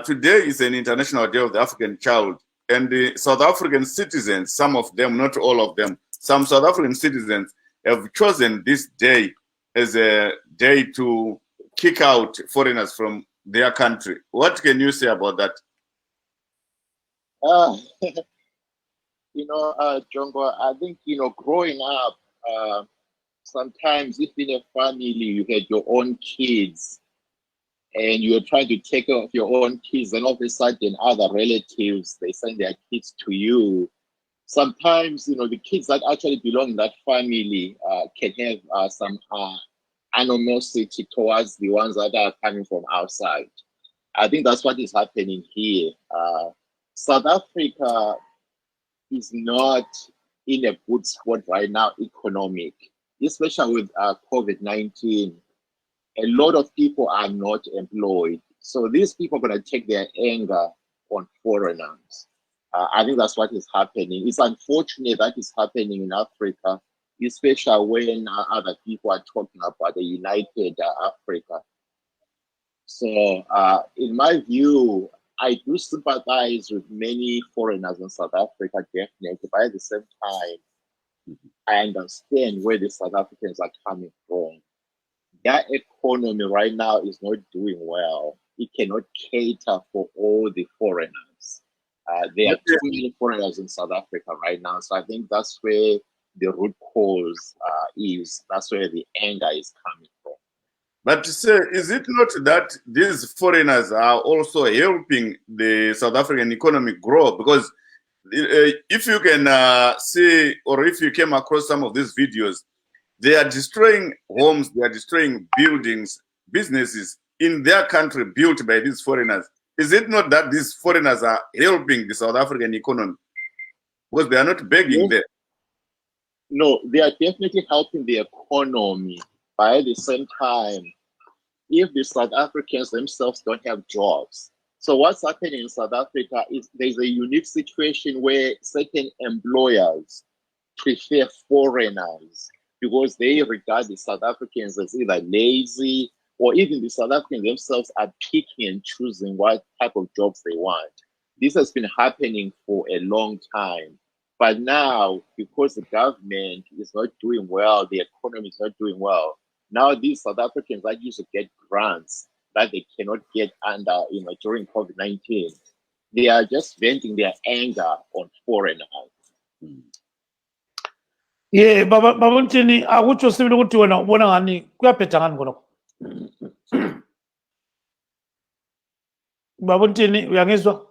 Today is an International Day of the African Child, and the South African citizens, some of them, not all of them, some South African citizens have chosen this day as a day to kick out foreigners from their country. What can you say about that? Jongo, I think, growing up, sometimes if in a family you had your own kids and you're trying to take care of your own kids, and all of a sudden other relatives, they send their kids to you. Sometimes, the kids that actually belong in that family can have some animosity towards the ones that are coming from outside. I think that's what is happening here. South Africa is not in a good spot right now, economic, especially with COVID-19. A lot of people are not employed. So these people are going to take their anger on foreigners. I think that's what is happening. It's unfortunate that is happening in Africa, especially when other people are talking about the united Africa. So in my view, I do sympathize with many foreigners in South Africa, definitely, but at the same time, I understand where the South Africans are coming from. Their economy right now is not doing well. It cannot cater for all the foreigners. There are too many foreigners in South Africa right now. So I think that's where the root cause is. That's where the anger is coming from. But sir, is it not that these foreigners are also helping the South African economy grow? Because if you can see, or if you came across some of these videos, they are destroying homes, they are destroying buildings, businesses in their country built by these foreigners. Is it not that these foreigners are helping the South African economy? Because they are not begging there. No, they are definitely helping the economy. But at the same time, if the South Africans themselves don't have jobs. So what's happening in South Africa is there's a unique situation where certain employers prefer foreigners because they regard the South Africans as either lazy, or even the South Africans themselves are picking and choosing what type of jobs they want. This has been happening for a long time. But now, because the government is not doing well, the economy is not doing well, Now these South Africans that used to get grants that they cannot get under, during COVID-19, they are just venting their anger on foreigners. Yeah, Baba Ntini, akutsho sibili ukuthi wena ubona ngani kuyaphetha ngani khonokho. Baba Ntini uyangizwa?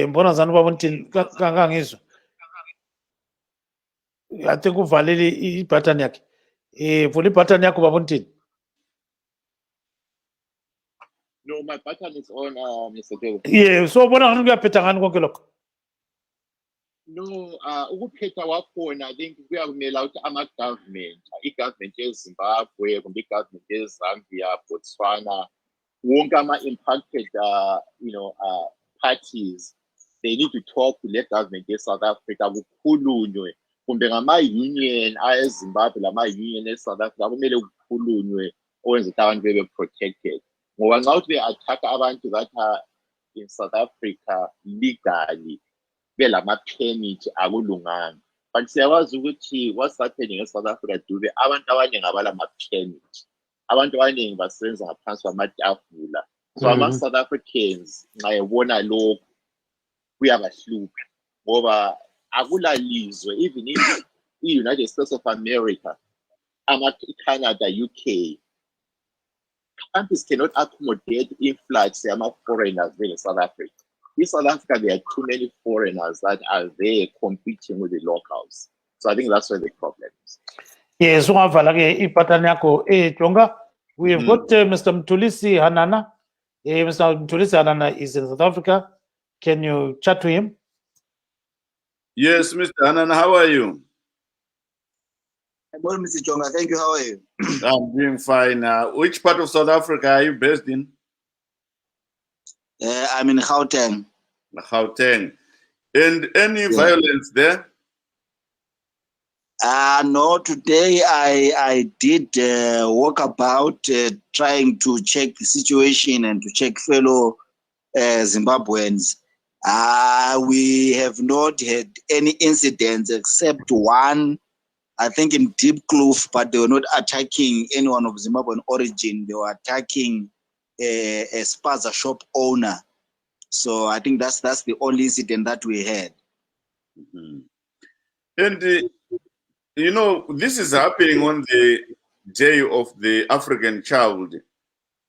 Mbona zani Baba Ntini kangangizwa. I think uvalile ibutton yakhe. Vula ibutton yakho Baba Ntini. No, my button is on, Mr. Dale. Yeah, so ubona ngani kuyaphetha ngani konke lokho. No, ukuphetha wakhona, I think kuyamela ukuthi ama-government, i-government eZimbabwe, kumbe i-government eZambia, Botswana, wonke ama-impacted, parties, they need to talk to the government eSouth Africa, kukhulunywe, kumbe ngama-union ayeZimbabwe, lama-union eSouth Africa, kumele kukhulunywe, okwenza ukuthi abantu bebe protected. Ngoba nxa ukuthi be-attack abantu that are in South Africa legally, belama-permit akulunganga. But siyakwazi ukuthi what's happening in South Africa dube abantu abaningi abalama-permit. Abantu abaningi basebenza ngaphansi kwamatafula. So ama-South Africans nxa ebona lokhu kuyabahlupha ngoba akulalizwe, even i-United States of America, Canada, UK, countries cannot accommodate influx yama-foreigners in South Africa. In South Africa, there are too many foreigners that are there competing with the locals. So I think that's where the problem is. Yes, we have got Mr. Mtulisi Hanana. Mr. Mtulisi Hanana is in South Africa. Can you chat to him? Yes, Mr. Hanana, how are you? Well, Mr. Jonga, thank you. How are you? I'm doing fine. Which part of South Africa are you based in? I'm in Gauteng. Gauteng. And any violence there? No, today I did walk about trying to check the situation and to check fellow Zimbabweans. We have not had any incidents except one, I think in Deep Kloof, but they were not attacking anyone of Zimbabwean origin. They were attacking a spaza shop owner. So I think that's the only incident that we had. And this is happening on the Day of the African Child.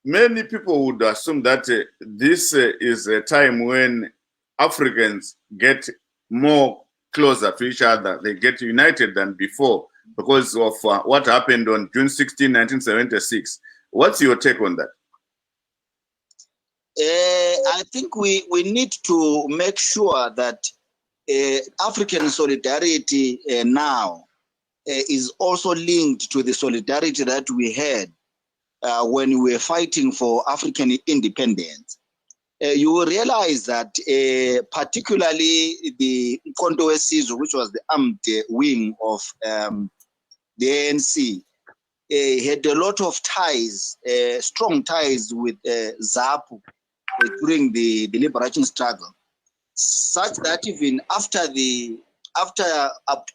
Many people would assume that this is a time when Africans get more closer to each other. They get united than before because of what happened on June 16, 1976. What's your take on that? I think we need to make sure that African solidarity now is also linked to the solidarity that we had when we were fighting for African independence. You will realize that particularly the Konto Sizwe, which was the armed wing of the ANC, had a lot of ties, strong ties with ZAPU during the liberation struggle, such that even after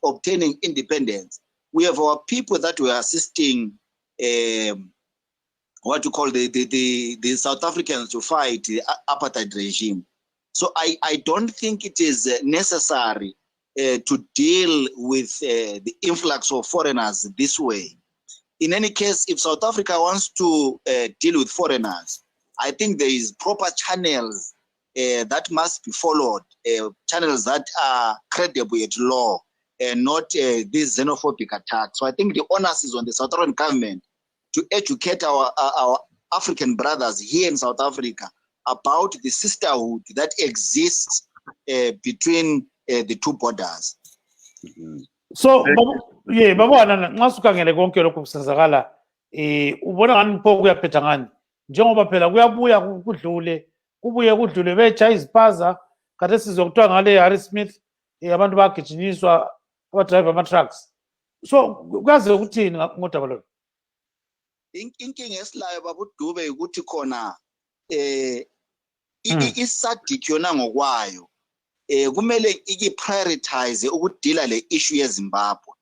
obtaining independence, we have our people that were assisting what you call the South Africans to fight the apartheid regime. So I don't think it is necessary to deal with the influx of foreigners this way. In any case, if South Africa wants to deal with foreigners, I think there is proper channels that must be followed, channels that are credible at law and not these xenophobic attacks. So I think the onus is on the South African government to educate our African brothers here in South Africa about the sisterhood that exists between the two borders. So, Babu Hanana, nxa sukhangele konke lokhu kusenzakala, ubona ngani pho kuyaphetha ngani? Njengoba phela kuyabuya kudlule betsha izipaza, kade sizwe kuthiwa ngale Harry Smith abantu bagijinyiswa abadriver ama-trucks. So, kuyaze ukuthini ngodaba lolu? Inkinga esilayo Babu Dube ukuthi khona i-SADC yona ngokwayo kumele iki-prioritize ukudila le issue yeZimbabwe.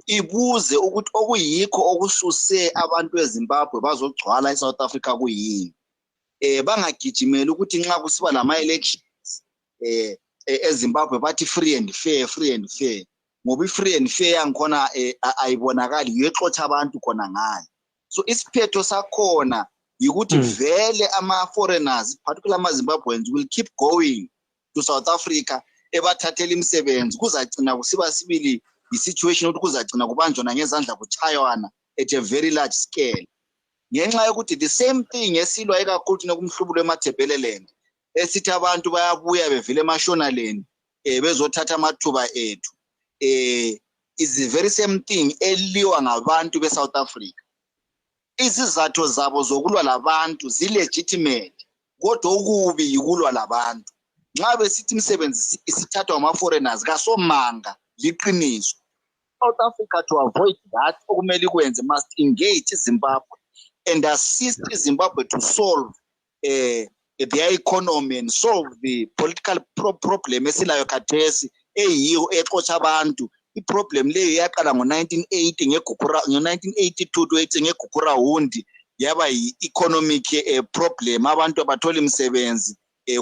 ibuze ukuthi okuyikho okususe abantu eZimbabwe bazogcwala eSouth Africa kuyini. Bangagijimela ukuthi nxa kusiba lama elections eZimbabwe bathi free and fair ngoba free and fair yangikhona ayibonakali yexotsha abantu khona ngayo. So isiphetho sakhona yikuthi vele ama foreigners particularly ama Zimbabweans will keep going to South Africa ebathathela imisebenzi kuzagcina kusiba sibili i-situation ukuthi kuzagcina kubanjwana ngezandla kuchaywana at a very large scale. Ngenxa yokuthi the same thing esilwa ekakhulu nokumhlubulo emathebheleland esithi abantu bayabuya bevile eMashonaland bezothatha amathuba ethu is the very same thing eliwa ngabantu beSouth Africa. Izizathu zabo zokulwa labantu zilegitimate kodwa okubi yikulwa labantu. Nxa besithi imisebenzi isithathwa ama-foreigners kasomanga liqiniso. South Africa to avoid that okumele ikwenze must engage Zimbabwe and assist Zimbabwe to solve their economy and solve the political problem esilayo khathesi eyiyo exotsha abantu. I-problem leyo yaqala ngo-1980 ngo-1982 to 80 ngegukura hundi yaba yi-economic problem abantu abathola imisebenzi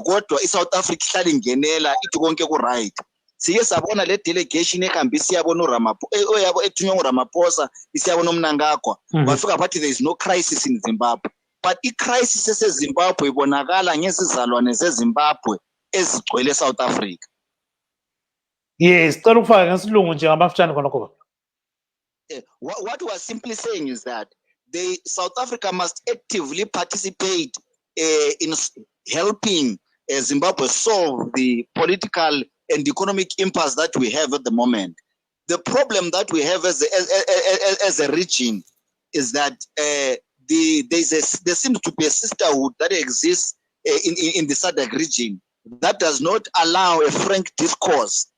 kodwa iSouth Africa ihlala ingenela ithi konke ku-right. Sike sabona le delegation ehambisa iyabona uRamaphosa yabo ethunywa uRamaphosa isiyabona uMnangagwa bafika bathi there is no crisis in Zimbabwe, but i-crisis eseZimbabwe ibonakala ngezizalwane zeZimbabwe ezigcwele eSouth Africa. Yes, cela ukufaka ngesilungu nje ngamafutshane khona kuba. What we are simply saying is that South Africa must actively participate in helping Zimbabwe solve the political and economic impasse that we have at the moment. The problem that we have as a region is that there seems to be a sisterhood that exists in the SADC region that does not allow a frank discourse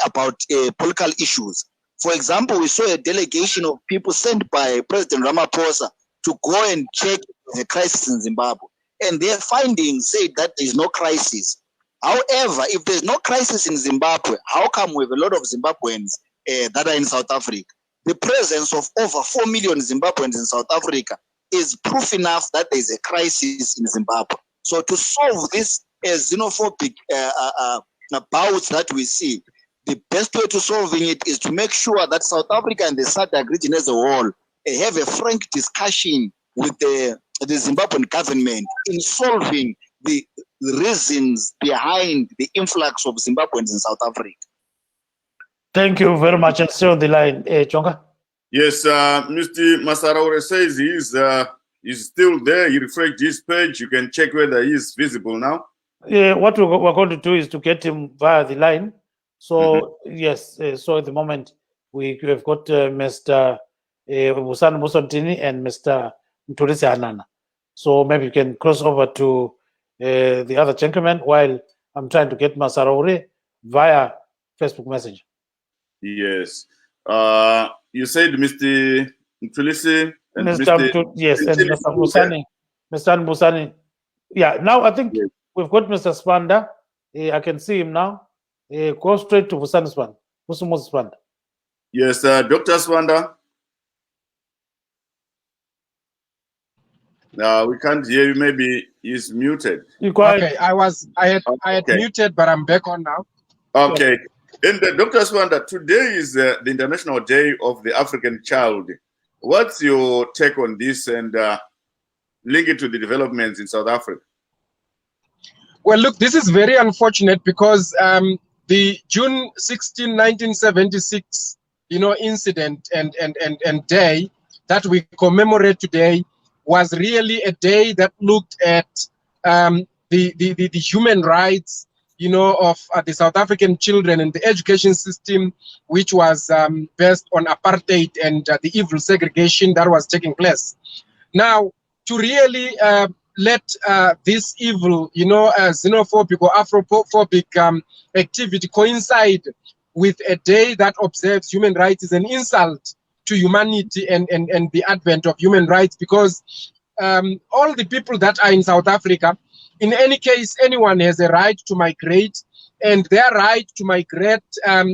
about political issues. For example, we saw a delegation of people sent by President Ramaphosa to go and check the crisis in Zimbabwe, and their findings say that there is no crisis. However, if there's no crisis in Zimbabwe, how come we have a lot of Zimbabweans that are in South Africa? The presence of over 4 million Zimbabweans in South Africa is proof enough that there is a crisis in Zimbabwe. So to solve this xenophobic bouts that we see, the best way to solving it is to make sure that South Africa and the SADC region as a whole have a frank discussion with the Zimbabwean government in solving the reasons behind the influx of Zimbabweans in South Africa. Thank you very much. And stay on the line, Chonga. Yes, Mr. Masaraure says he's still there. He refreshed his page. You can check whether he is visible now. What we're going to do is to get him via the line. So, yes, so at the moment, we have got Mr. Busani Musontini and Mr. Mtulisi Hanana. So maybe you can cross over to the other gentleman while I'm trying to get Masaraure via Facebook Messenger. Yes. You said Mr. Mtulisi and Mr. Yes, and Mr. Busani. Mr. Busani. Yeah, now I think we've got Mr. Spanda. I can see him now. Go straight to Busani Spanda. Busumuzi Spanda. Yes, Dr. Spanda. We can't hear you. Maybe he's muted. Okay, I had muted, but I'm back on now. Okay. And Dr. Spanda, today is the International Day of the African Child. What's your take on this and link it to the developments in South Africa? Well, look, this is very unfortunate because the June 16, 1976, incident and day that we commemorate today was really a day that looked at the human rights, of the South African children and the education system, which was based on apartheid and the evil segregation that was taking place. Now, to really let this evil, xenophobic or Afrophobic activity coincide with a day that observes human rights is an insult to humanity and the advent of human rights, because all the people that are in South Africa, in any case, anyone has a right to migrate and their right to migrate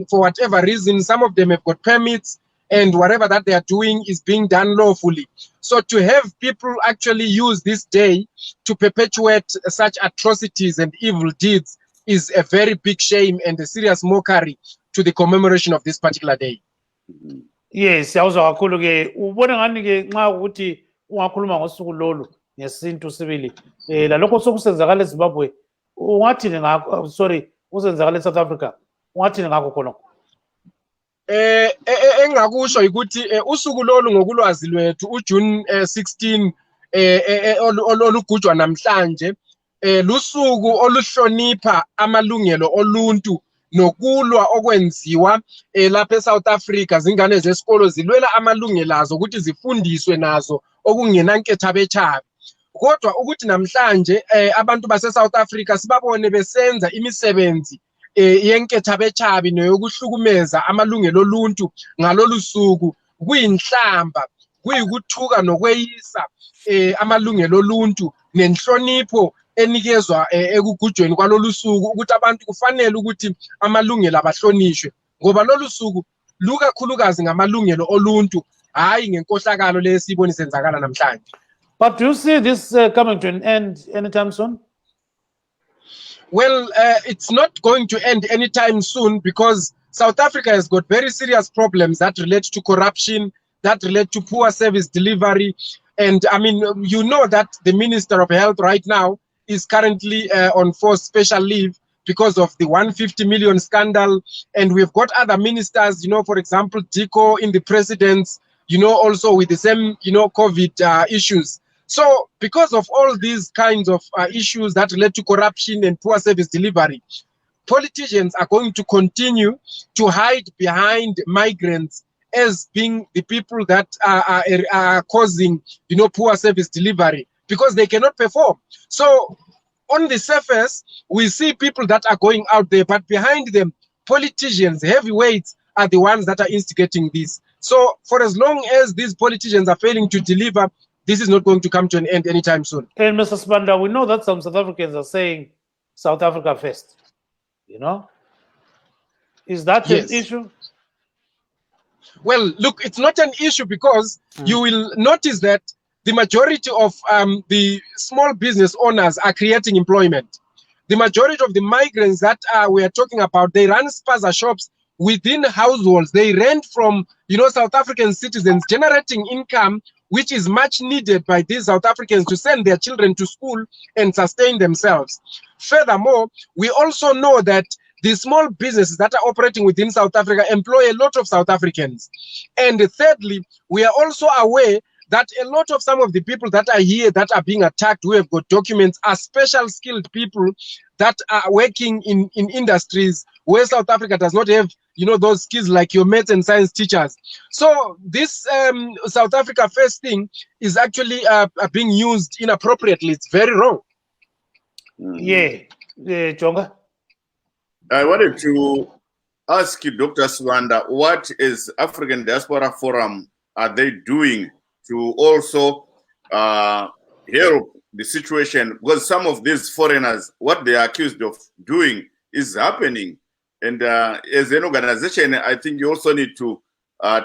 for whatever reason. Some of them have got permits, and whatever that they are doing is being done lawfully. So to have people actually use this day to perpetuate such atrocities and evil deeds is a very big shame and a serious mockery to the commemoration of this particular day. Yes, yawuzwa kakhulu ke ubona ngani ke nxa ukuthi ungakhuluma ngosuku lolu ngesintu sibili lalokho sokusenzakala eZimbabwe ungathini ngakho kusenzakala eSouth Africa ungathini ngakho khona engakusho ukuthi usuku lolu ngokulwazi lwethu uJune 16 olugujwa namhlanje lusuku oluhlonipha amalungelo oluntu nokulwa okwenziwa lapha eSouth Africa. Zingane zesikolo zilwela amalungelo azo ukuthi zifundiswe nazo okungenanketha bechabe. Kodwa ukuthi namhlanje abantu base-South Africa sibabone besenza imisebenzi yenketha bechabi neyokuhlukumeza amalungelo oluntu ngalolu suku kuyinhlamba, kuyikuthuka nokweyisa amalungelo oluntu nenhlonipho enikezwa ekugujweni kwalolu suku ukuthi abantu kufanele ukuthi amalungelo abahlonishwe ngoba lolu suku lukakhulukazi ngamalungelo oluntu hayi ngenkohlakalo lesiboni senzakala namhlanje. But do you see this coming to an end anytime soon? Well, it's not going to end anytime soon because South Africa has got very serious problems that relate to corruption, that relate to poor service delivery. And I mean, you know that the Minister of Health right now is currently on forced special leave because of the 150 million scandal. And we've got other ministers, you know, for example, Diko in the presidents, you know, also with the same, you know, COVID issues. So because of all these kinds of issues that relate to corruption and poor service delivery, politicians are going to continue to hide behind migrants as being the people that are causing, you know, poor service delivery because they cannot perform. So on the surface, we see people that are going out there, but behind them, politicians, heavyweights are the ones that are instigating this. So for as long as these politicians are failing to deliver, this is not going to come to an end anytime soon. And Mr. Spanda, we know that some South Africans are saying South Africa first, you know? Is that an issue? Well, look, it's not an issue because you will notice that the majority of the small business owners are creating employment. The majority of the migrants that we are talking about, they run spaza shops within households. They rent from, you know, South African citizens, generating income which is much needed by these South Africans to send their children to school and sustain themselves. Furthermore, we also know that the small businesses that are operating within South Africa employ a lot of South Africans. And thirdly, we are also aware that a lot of some of the people that are here that are being attacked, who have got documents, are special skilled people that are working in industries where South Africa does not have, you know, those skills like your maths and science teachers. So this South Africa first thing is actually being used inappropriately. It's very wrong. Yeah, Jonga. I wanted to ask you, Dr. Swanda, what is African Diaspora Forum are they doing to also help the situation? Because some of these foreigners, what they are accused of doing is happening. And as an organization, I think you also need to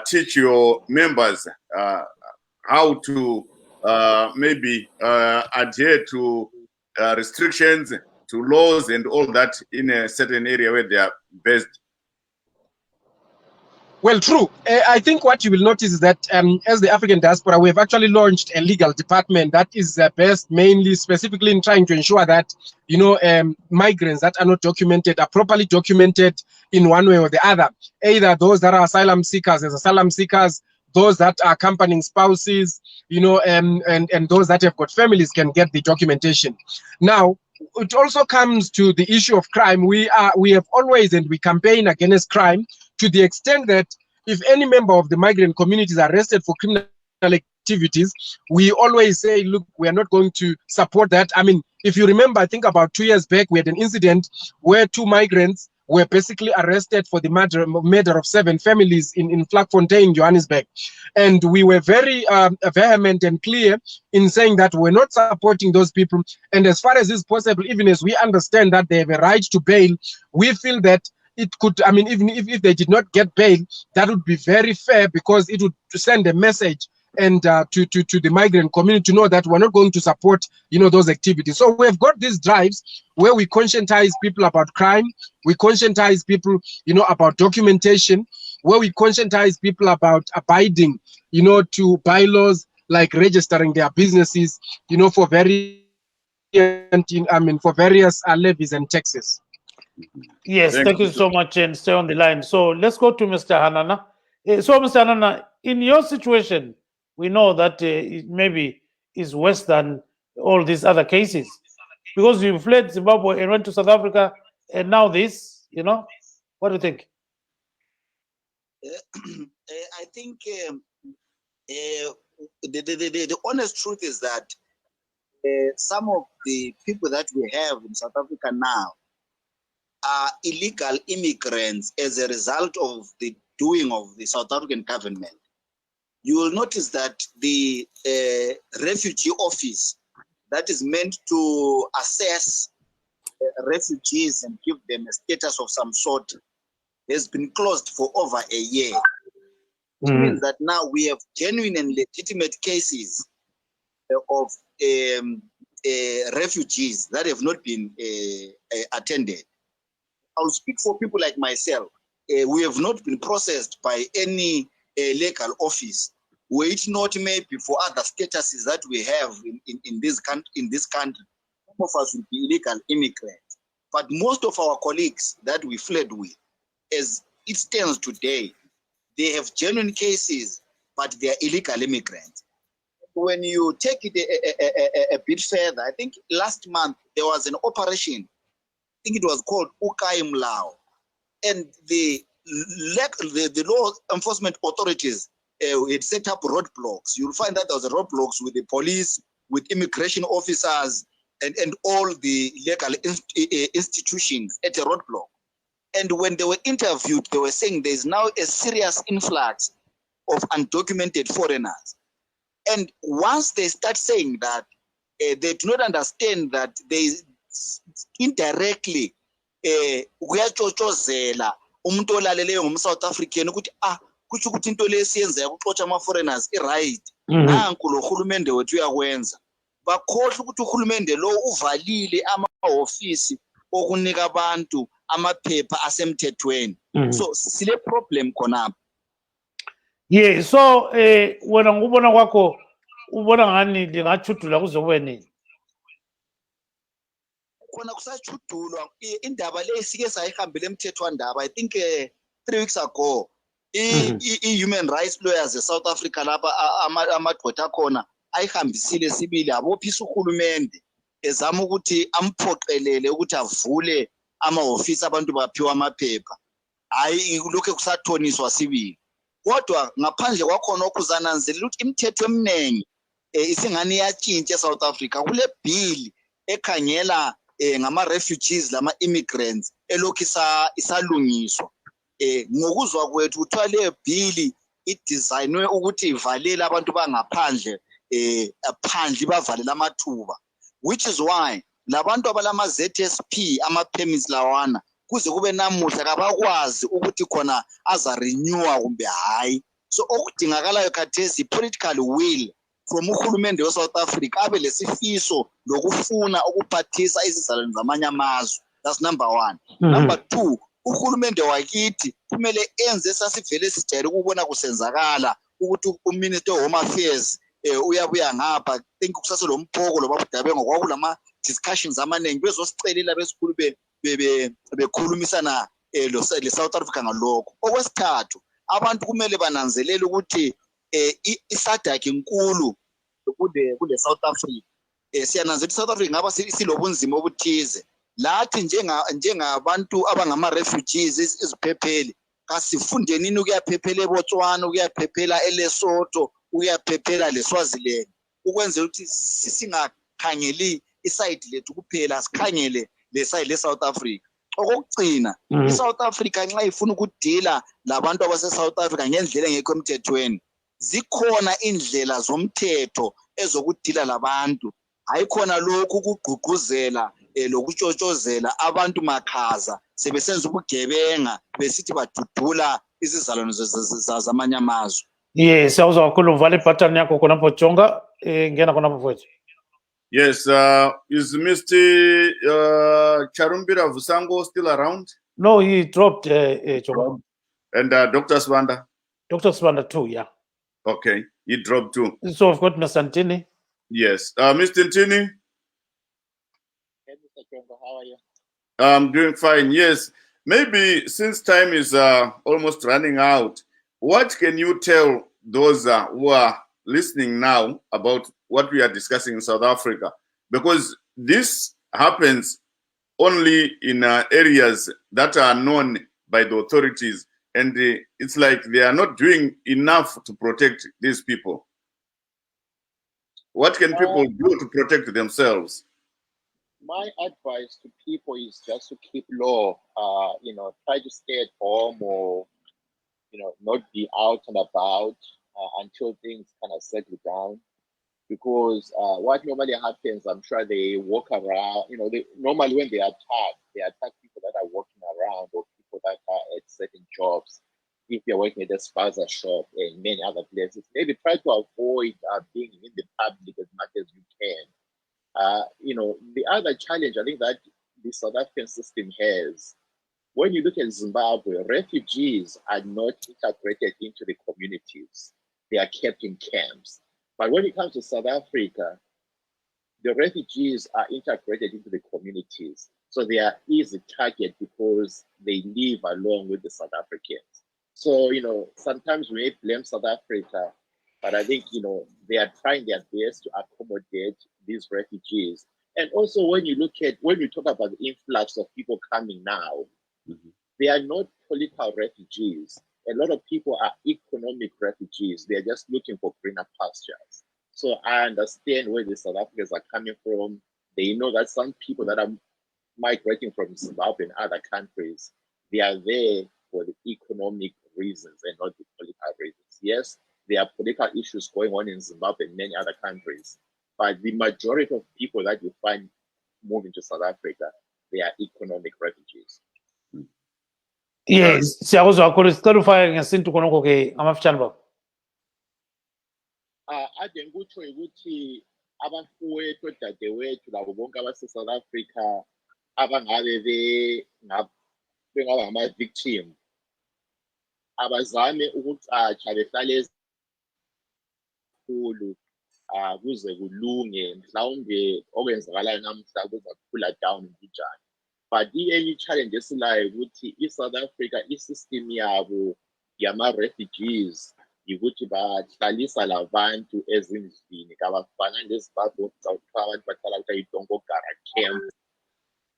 teach your members how to maybe adhere to restrictions, to laws and all that in a certain area where they are based. Well, true. I think what you will notice is that as the African diaspora, we have actually launched a legal department that is based mainly specifically in trying to ensure that, you know, migrants that are not documented are properly documented in one way or the other. Either those that are asylum seekers as asylum seekers, those that are accompanying spouses, you know, and those that have got families can get the documentation. Now, it also comes to the issue of crime. We have always, and we campaign against crime to the extent that if any member of the migrant community is arrested for criminal activities, we always say, look, we are not going to support that. I mean, if you remember, I think about 2 years back, we had an incident where 2 migrants were basically arrested for the murder of 7 families in Vlakfontein, Johannesburg. And we were very vehement and clear in saying that we're not supporting those people. And as far as is possible, even as we understand that they have a right to bail, we feel that it could, I mean, even if they did not get bail, that would be very fair, because it would send a message and to the migrant community to know that we're not going to support, those activities. So we've got these drives where we conscientize people about crime, we conscientize people, about documentation, where we conscientize people about abiding, to bylaws like registering their businesses, for various levies and taxes. Yes, thank you so much, and stay on the line. So let's go to Mr. Hanana. So, Mr. Hanana, in your situation, we know that it maybe is worse than all these other cases, because you fled Zimbabwe and went to South Africa, and now this, what do you think? I think the honest truth is that some of the people that we have in South Africa now are illegal immigrants as a result of the doing of the South African government. You will notice that the refugee office that is meant to assess refugees and give them a status of some sort has been closed for over a year. Which means that now we have genuine and legitimate cases of refugees that have not been attended. I'll speak for people like myself. We have not been processed by any legal office. Were it not maybe for other statuses that we have in this country, some of us would be illegal immigrants. But most of our colleagues that we fled with, as it stands today, they have genuine cases, but they are illegal immigrants. When you take it a bit further, I think last month there was an operation, I think it was called Ukai Mlao, and the law enforcement authorities had set up roadblocks. You'll find that there was roadblocks with the police, with immigration officers, and all the legal institutions at a roadblock. And when they were interviewed, they were saying there's now a serious influx of undocumented foreigners. And once they start saying that, they do not understand that they indirectly kuyachochozela umuntu olaleleyo ngumSouth African ukuthi kuthi ukuthi into lesiyenza ukuxotsha ama-foreigners i-right nanku lo hulumende wethu uyakwenza. Bakhohle ukuthi uhulumende lo uvalile ama-ofisi okunika abantu amaphepha asemthethweni. So sile problem khonapho. Yeah, so wena ngubona kwakho ubona ngani lingachudula kuzobe nini? Khona kusachudulwa indaba le sike sayihambela emthethwandaba. I think 3 weeks ago i-human rights lawyers eSouth Africa lapha amadoda akhona ayihambisile sibili abophisa uhulumende ezama ukuthi amphoqelele ukuthi avule ama-ofisi abantu baphiwa amaphepha. Hayi lokho kusathoniswa sibili. Kodwa ngaphandle kwakhona okuzananzelela ukuthi imithetho eminingi isingani yatshintsha eSouth Africa. Kule bill ekhangela ngama-refugees lama-immigrants elokhu isalungiswa. Ngokuzwa kwethu kuthiwa leyo bill idesignwe ukuthi ivalele abantu bangaphandle phandle bavalele amathuba, which is why labantu abalama-ZSP ama-permits lawana kuze kube namuhla kabakwazi ukuthi khona aza-renewa kumbe hayi. So okudingakalayo khathesi political will from uhulumende we-South Africa abe lesifiso lokufuna ukuphathisa izizalwane zamanye amazwe. That's number 1. Number 2, uhulumende wakithi kumele enze sasivele sijayele ukubona kusenzakala ukuthi uMinister of Home Affairs uyabuya ngapha. Think kusaselo mphoko lobabudabengo kwakulama discussions amaningi bezosicelela besikhulu bekhulumisana le-South Africa ngalokho. Okwesithathu, abantu kumele bananzelele ukuthi isadaki inkulu kule South Africa. Siyananzelela South Africa ngaba silobunzima obuthize. Lathi njengabantu abangama-refugees iziphepheli kasifundeni ukuyaphephela eBotswana, ukuyaphephela eLesotho, ukuyaphephela leSwaziland, ukwenzela ukuthi singakhangeli iside lethu kuphela, sikhangele le side le-South Africa. okugcina iSouth Africa nxa ifuna ukudila labantu abase-South Africa ngendlela engekho emthethweni zikhona indlela zomthetho ezokudila labantu hayi khona lokhu ukugqugquzela lokutshotshozela abantu makhaza sebesenza ubugebenga besithi badudula izizalwane zamanye amazwe. Yes, siyawuzwa kakhulu vale button yakho khonapho Jonga ngena khonapho mfowethu. Yes, is Mr. Charumbira Vusango still around? No, he dropped Jonga. And Dr. Swanda? Dr. Swanda too, yeah. Okay, he dropped too. So I've got Mr. Ntini. Yes, Mr. Ntini? Hey, Mr. Jongo, how are you? I'm doing fine, yes. Maybe since time is almost running out, what can you tell those who are listening now about what we are discussing in South Africa? Because this happens only in areas that are known by the authorities, and it's like they are not doing enough to protect these people. What can people do to protect themselves? My advice to people is just to keep low, try to stay at home or, not be out and about until things kind of settle down. Because what normally happens, I'm sure they walk around, normally when they attack people that are walking around or people that are at certain jobs. If you're working at a spaza shop and many other places, maybe try to avoid being in the public as much as you can. The other challenge I think that the South African system has, when you look at Zimbabwe, refugees are not integrated into the communities. They are kept in camps. But when it comes to South Africa, the refugees are integrated into the communities. So they are easy target because they live along with the South Africans. So, sometimes we may blame South Africa, but I think, they are trying their best to accommodate these refugees. And also when we talk about the influx of people coming now, they are not political refugees. A lot of people are economic refugees. They're just looking for greener pastures. So I understand where the South Africans are coming from. They know that some people that are migrating from Zimbabwe and other countries, they are there for the economic reasons and not the political reasons. Yes, there are political issues going on in Zimbabwe and many other countries, but the majority of people that you find moving to South Africa, they are economic refugees. Yes, siyakuzwa kakhulu sicela ngesintu khonokho ke amafitshane babo. Ade ngikutsho ukuthi abafowethu odadewethu labo bonke abase-South Africa abangabe bengaba ama-victim abazame ukucatsha behlale ezikhulu kuze kulunge mhlawumbe okwenzakalayo namhla kuza down njani. But any challenge esilayo ukuthi i-South Africa i-system yabo yama-refugees ukuthi bahlalisa labantu ezindlini kabafana leZimbabwe abantu bahlala kuthiwa iDongo Gara camp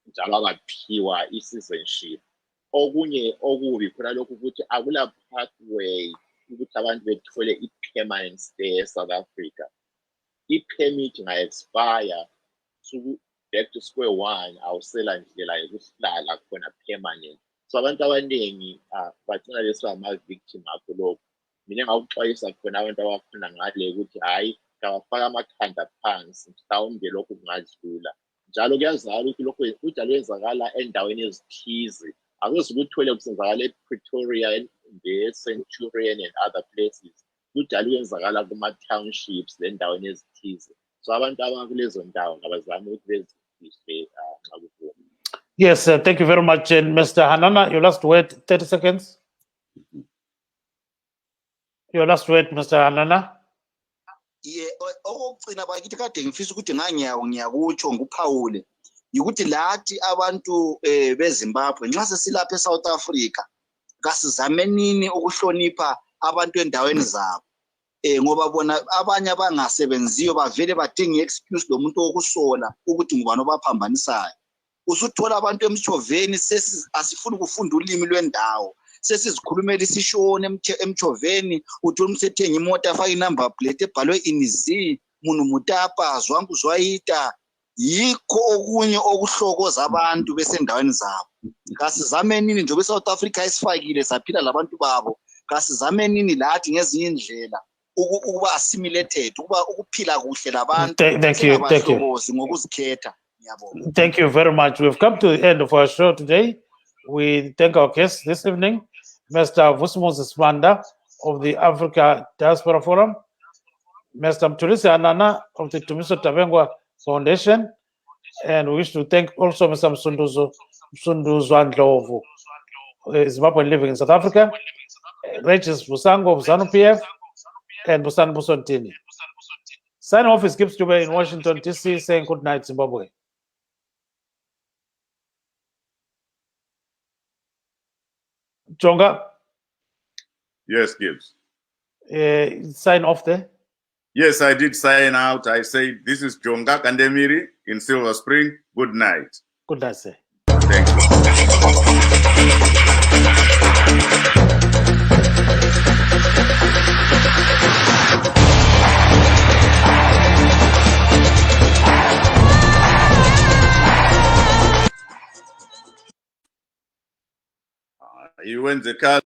njalo abaphiwa i-citizenship. Okunye okubi khona lokhu ukuthi akula pathway ukuthi abantu bethole i-permanent stay eSouth Africa. I-permit nga-expire back to square one, awusela ndlela yokuhlala khona permanent. So abantu abaningi bagcina besiba ama-victim akho lokho. Mina ngakuxwayisa khona abantu abakhona ngale ukuthi hhayi kabafaka amakhanda phansi mhlawumbe lokhu kungadlula. Njalo kuyazala ukuthi lokhu kujalo kwenzakala endaweni ezithize. Akuze ukuthole kusenzakala ePretoria, eCenturion and other places. Kujalo kwenzakala kuma-townships lendaweni ezithize. So abantu abakulezo ndawo ngabazame ukuthi bezifihle nxa kuvuma. Yes, thank you very much. And Mr. Hanana, your last word, 30 seconds. Your last word, Mr. Hanana. Okugcina bakithi kade ngifisa ukuthi ngiyakutsho nguphawule ukuthi lathi abantu beZimbabwe nxa sesilapha eSouth Africa kasizamenini ukuhlonipha abantu endaweni zabo ngoba bona abanye abangasebenziyo bavele badinga excuse lomuntu wokusola ukuthi ngubani obaphambanisayo. Usuthola abantu emchoveni asifuni ukufunda ulimi lwendawo sesizikhulumela isishone emchoveni uthi umsethenga imoto afaka inumber plate ebhalwe inizi munu mutapa zwanguzwayita yikho okunye okuhlokoza abantu besendaweni zabo. Kasizame nini njengoba eSouth Africa isifakile saphila labantu babo, kasizame nini lathi ngezinye indlela ukuba assimilated, ukuphila kuhle labantu. Thank you. Ngokuzikhetha. Thank you very much. We've come to the end of our show today. We thank our guests this evening, Mr. Vusimoses Manda of the Africa Diaspora Forum, Mr. Mtulisi Anana of the Tumiso Tavengwa Foundation, and we wish to thank also Mr. Msunduzo Ndlovu, Zimbabwean living in South Africa, Regis Busango of ZANU-PF, and Busan Busontini. Sign off is Gibbs Dube in Washington, D.C., saying good night, Zimbabwe. Jonga? Yes, Gibbs. Sign off there. Yes, I did sign out. I say this is Jonga Kandemiri in Silver Spring. Good night. Good night, sir. Thank you. You went the car.